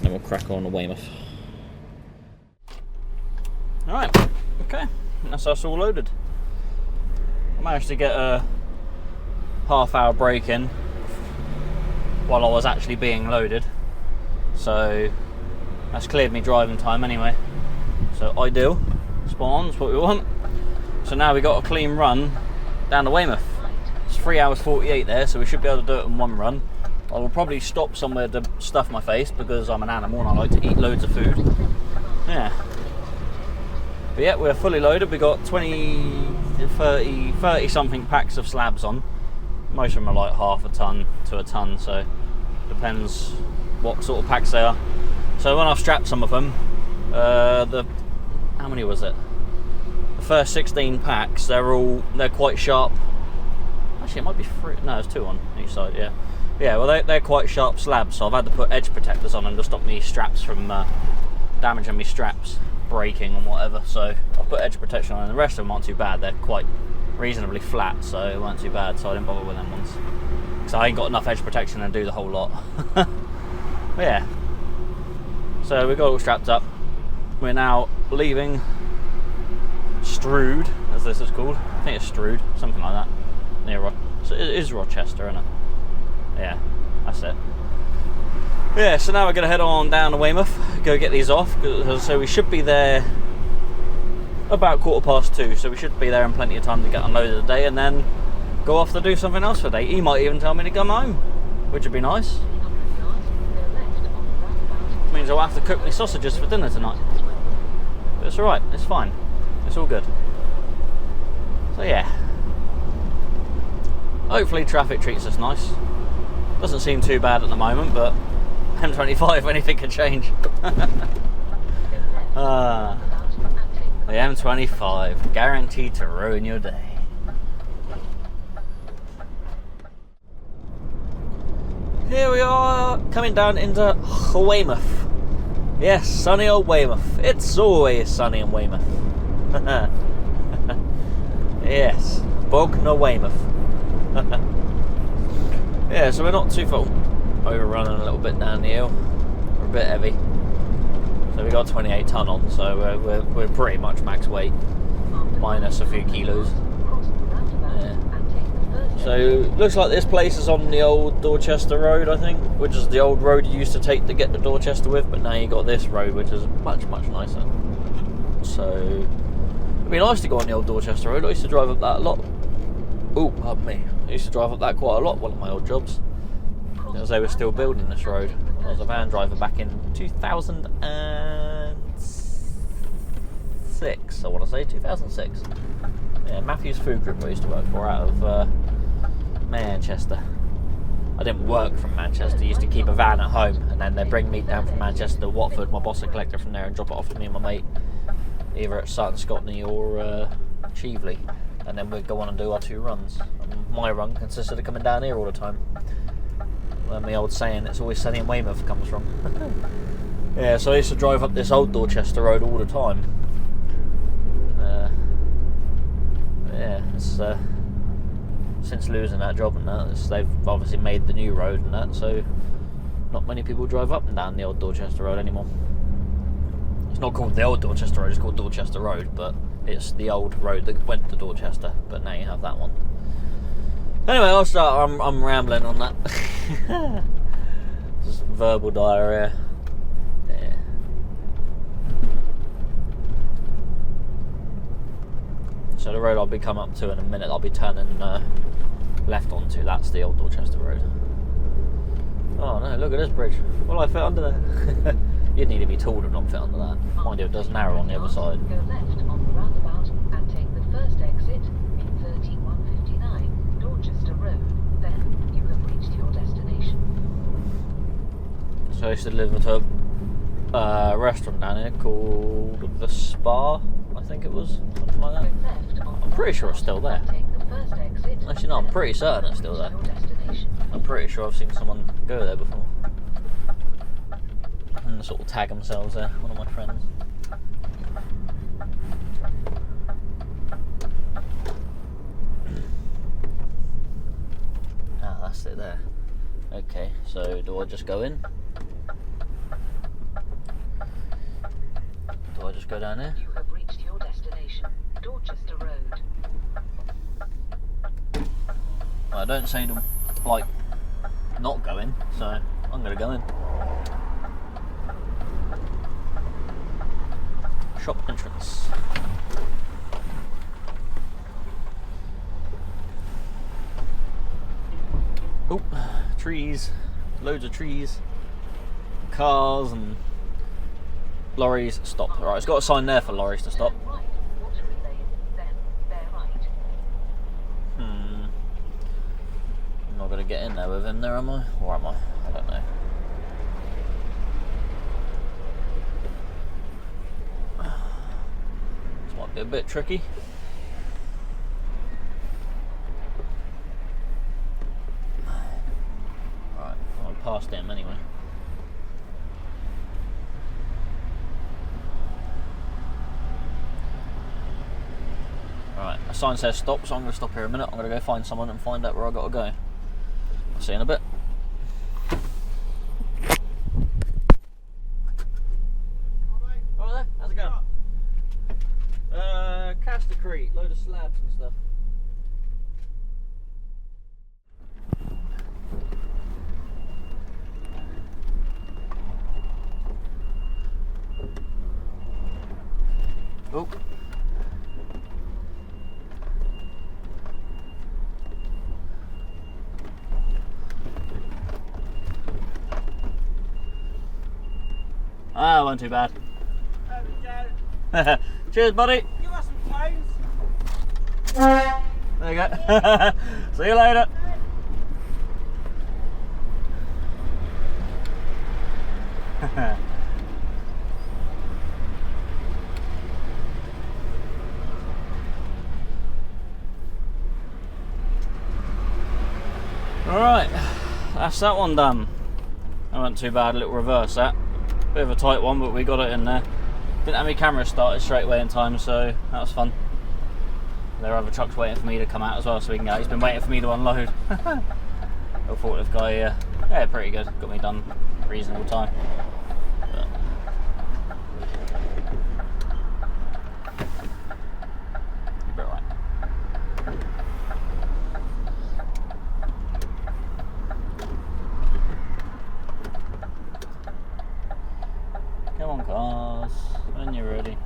then we'll crack on to Weymouth. Alright, okay, that's us all loaded. I managed to get a half-hour break in while I was actually being loaded, so that's cleared me driving time anyway. So ideal, spot on, that's what we want. So now we got a clean run down to Weymouth. It's 3 hours 48 there, so we should be able to do it in one run. I will probably stop somewhere to stuff my face because I'm an animal and I like to eat loads of food. Yeah. But yeah, we're fully loaded. We got 30 something packs of slabs on. Most of them are like half a ton to a ton, so depends what sort of packs they are. So when I've strapped some of them, how many was it? The first 16 packs, they're quite sharp. Actually, it might be 3. No, there's 2 on each side. Yeah, yeah. Well, they're quite sharp slabs, so I've had to put edge protectors on them to stop me straps from damaging me straps, breaking and whatever. So I've put edge protection on, and the rest of them aren't too bad. They're quite reasonably flat, so it weren't too bad. So I didn't bother with them ones. So I ain't got enough edge protection to do the whole lot. But yeah. So we got all strapped up. We're now leaving Strood, as this is called. I think it's Strood, something like that. Near so it is Rochester, isn't it? Yeah, that's it. Yeah, so now we're going to head on down to Weymouth, go get these off. So we should be there about 2:15, so we should be there in plenty of time to get unloaded today, and then go off to do something else for the day. He might even tell me to come home, which would be nice. Means I'll have to cook me sausages for dinner tonight. But it's alright, it's fine. It's all good. So yeah. Hopefully traffic treats us nice. Doesn't seem too bad at the moment, but M25, anything can change. The M25, guaranteed to ruin your day. here we are coming down into Weymouth. Yes, sunny old Weymouth. It's always sunny in Weymouth. Yes, Bognor Weymouth. Yeah, so we're not too far overrunning a little bit down the hill. We're a bit heavy. So we got 28 ton on, so we're pretty much max weight, minus a few kilos. Yeah. So looks like this place is on the old Dorchester Road, I think, which is the old road you used to take to get to Dorchester with, but now you got this road, which is much nicer. So it'd be nice to go on the old Dorchester Road. I used to drive up that a lot. Oh, pardon me. I used to drive up that quite a lot, one of my old jobs, as they were still building this road. I was a van driver back in 2006, I want to say, 2006. Yeah, Matthew's Food Group I used to work for out of Manchester. I didn't work from Manchester, I used to keep a van at home, and then they'd bring me down from Manchester to Watford. My boss would collect it from there and drop it off to me and my mate, either at Sutton, Scotland or Cheveley. And then we'd go on and do our 2 runs. And my run consisted of coming down here all the time. Where my old saying, it's always sunny in Weymouth, comes from. Yeah, so I used to drive up this old Dorchester Road all the time. Yeah, it's since losing that job and that, they've obviously made the new road and that, so not many people drive up and down the old Dorchester Road anymore. It's not called the old Dorchester Road, it's called Dorchester Road, but it's the old road that went to Dorchester, but now you have that one. Anyway, I'll start. I'm rambling on that. Just verbal diarrhea. Yeah. So the road I'll be coming up to in a minute, I'll be turning left onto. That's the old Dorchester Road. Oh no! Look at this bridge. Will I fit under there? You'd need to be tall to not fit under that. Mind you, it does narrow on the other side. Go left on the roundabout and take the first exit in 3159 Dorchester Road. Then you have reached your destination. So I used to live at a restaurant down here called the Spa, I think it was, something like that. I'm pretty sure it's still there. Actually, no, I'm pretty certain it's still there. I'm pretty sure I've seen someone go there before. And sort of tag themselves there, one of my friends. Ah, that's it there. Okay, so do I just go in? Do I just go down here? You have reached your destination, Dorchester Road. I don't say to, like, not go in, so I'm gonna go in. Shop entrance. Oh, trees, loads of trees, cars and lorries. Stop. Alright, it's got a sign there for lorries to stop. Right, water lane, then bear right. I'm not going to get in there with him there, am I? Or am I? I don't know. This might be a bit tricky. Right, I'm past him anyway. Right, a sign says stop, so I'm going to stop here a minute. I'm going to go find someone and find out where I've got to go. I'll see you in a bit. Right there, how's it going? Castercrete, load of slabs and stuff. Oh. Ah, wasn't too bad. There we go. Cheers, buddy. Give us some Cains. There you go. See you later. All right. that's that one done. That wasn't too bad, a little reverse that. Bit of a tight one, but we got it in there. Didn't have any cameras started straight away in time, so that was fun. There are other trucks waiting for me to come out as well, so we can go. He's been waiting for me to unload. The forklift guy, yeah, pretty good. Got me done reasonable time. But you'll be alright. Come on, cars, when you're ready.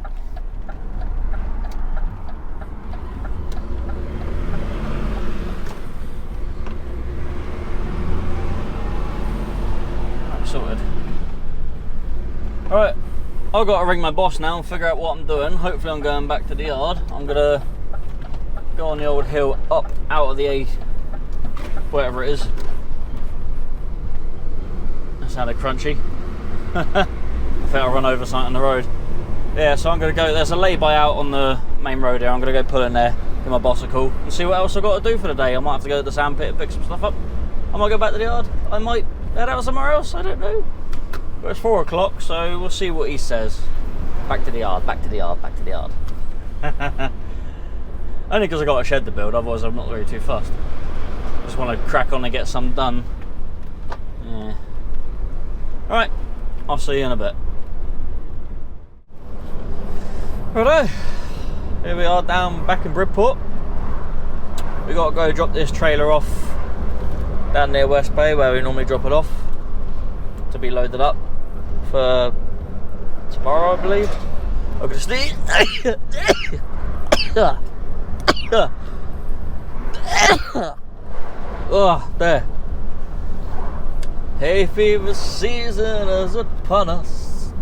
Sorted. Alright, I've got to ring my boss now and figure out what I'm doing. Hopefully I'm going back to the yard. I'm going to go on the old hill up out of the A, whatever it is. That sounded crunchy. I think I'll run over something on the road. Yeah, so I'm going to go, there's a lay-by out on the main road here. I'm going to go pull in there, give my boss a call and see what else I've got to do for the day. I might have to go to the sandpit and pick some stuff up. I might go back to the yard. I might head out somewhere else, I don't know. But it's 4 o'clock, so we'll see what he says. Back to the yard, back to the yard, back to the yard. Only because I got a shed to build, otherwise I'm not really too fussed. Just want to crack on and get some done. Yeah. Alright, I'll see you in a bit. Righto, here we are down back in Bridport. We got to go drop this trailer off down near West Bay where we normally drop it off to be loaded up for tomorrow, I believe. I'm gonna sneeze. Oh, there. Hay fever season is upon us.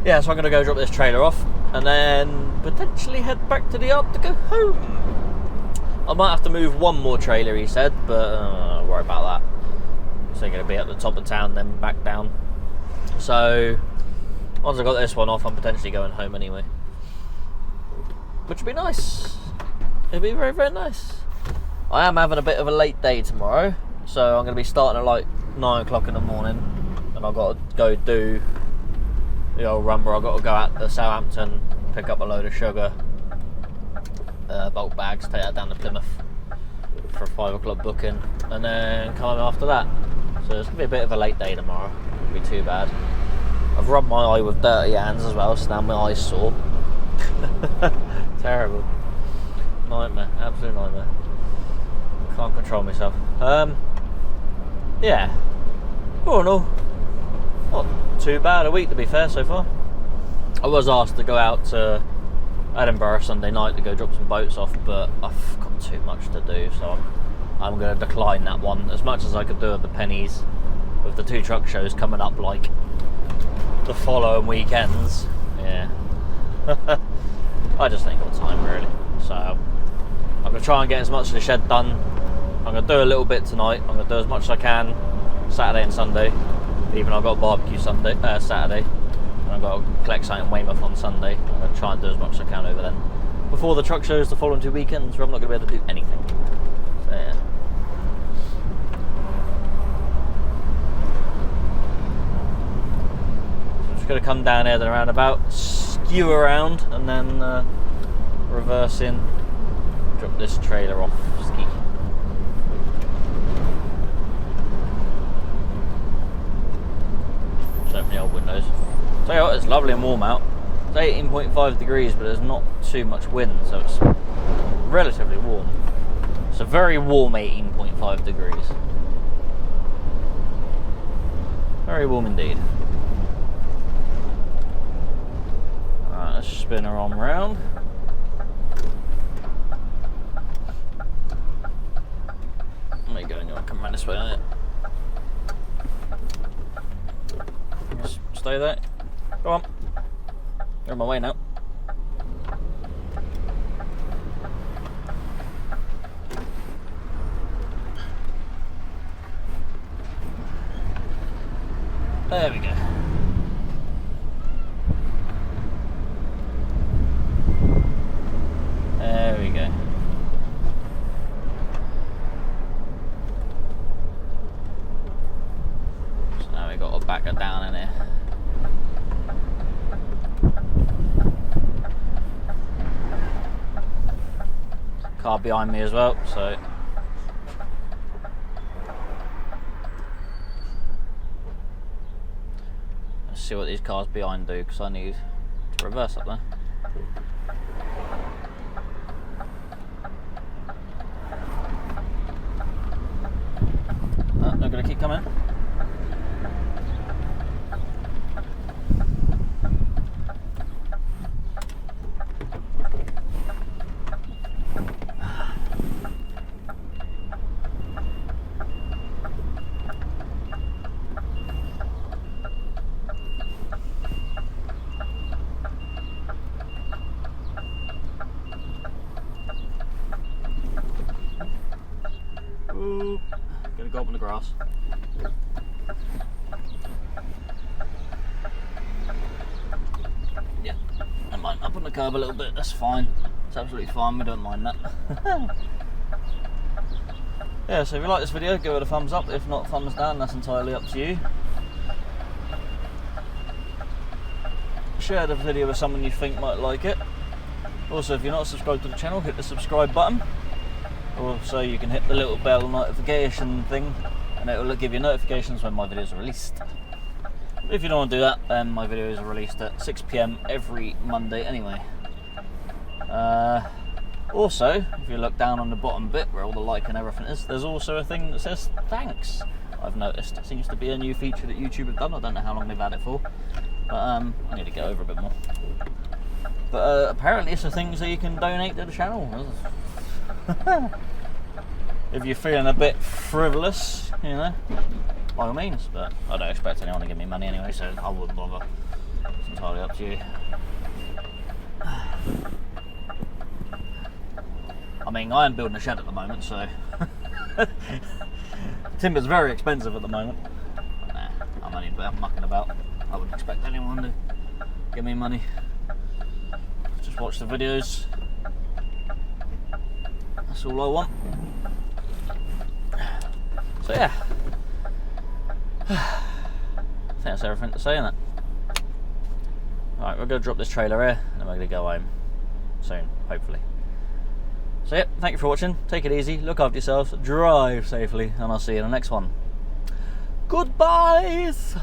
Yeah, so I'm gonna go drop this trailer off and then potentially head back to the yard to go home. I might have to move one more trailer, he said, but don't worry about that. So they're going to be at the top of town, then back down. So once I got this one off, I'm potentially going home anyway, which would be nice. It'd be very, very nice. I am having a bit of a late day tomorrow, so I'm going to be starting at like 9 o'clock in the morning, and I've got to go do the old run where I've got to go out to Southampton, pick up a load of sugar. Bulk bags, take that down to Plymouth for a 5 o'clock booking, and then come home after that. So it's going to be a bit of a late day tomorrow. It won't be too bad. I've rubbed my eye with dirty hands as well, so now my eye's sore. Terrible. Nightmare, absolute nightmare. Can't control myself. Yeah. All in all, not too bad a week to be fair so far. I was asked to go out to Edinburgh Sunday night to go drop some boats off, but I've got too much to do, so I'm going to decline that one. As much as I could do at the Pennies, with the 2 truck shows coming up like the following weekends, yeah. I just ain't got time really, so I'm going to try and get as much of the shed done. I'm going to do a little bit tonight. I'm going to do as much as I can Saturday and Sunday, even I've got a barbecue Saturday. And I've got to collect something in Weymouth on Sunday. I'm going to try and do as much as I can over then. Before the truck shows the following 2 weekends, where I'm not going to be able to do anything. So yeah. So I'm just going to come down here, then around about, skew around, and then reverse in, drop this trailer off ski. Just open the old windows. Tell you what, it's lovely and warm out. It's 18.5 degrees, but there's not too much wind, so it's relatively warm. It's a very warm 18.5 degrees. Very warm indeed. Alright, let's spin her on round. There you go, you'll come around this way, aren't you? Just stay there. Go on. You're on my way now. There we go. There we go. car behind me as well, so let's see what these cars behind do, because I need to reverse up there. They're going to keep coming. Ooh, gonna go up in the grass. Yeah, I might up on the curb a little bit, that's fine. It's absolutely fine, we don't mind that. Yeah, so if you like this video, give it a thumbs up. If not, thumbs down, that's entirely up to you. Share the video with someone you think might like it. Also, if you're not subscribed to the channel, hit the subscribe button. Also, you can hit the little bell notification thing, and it will give you notifications when my videos are released. If you don't want to do that, then my videos are released at 6 PM every Monday anyway. Also, if you look down on the bottom bit where all the like and everything is, there's also a thing that says thanks. I've noticed it seems to be a new feature that YouTube have done. I don't know how long they've had it for, but I need to get over a bit more. But apparently it's a thing so you can donate to the channel. If you're feeling a bit frivolous, you know, by all means, but I don't expect anyone to give me money anyway, so I wouldn't bother. It's entirely up to you. I mean, I am building a shed at the moment, so timber's very expensive at the moment. But nah, I'm only mucking about. I wouldn't expect anyone to give me money. Just watch the videos. That's all I want. So yeah, I think that's everything to say in it. Alright, we're going to drop this trailer here and then we're going to go home soon, hopefully. So yeah, thank you for watching, take it easy, look after yourselves, drive safely, and I'll see you in the next one. Goodbyes!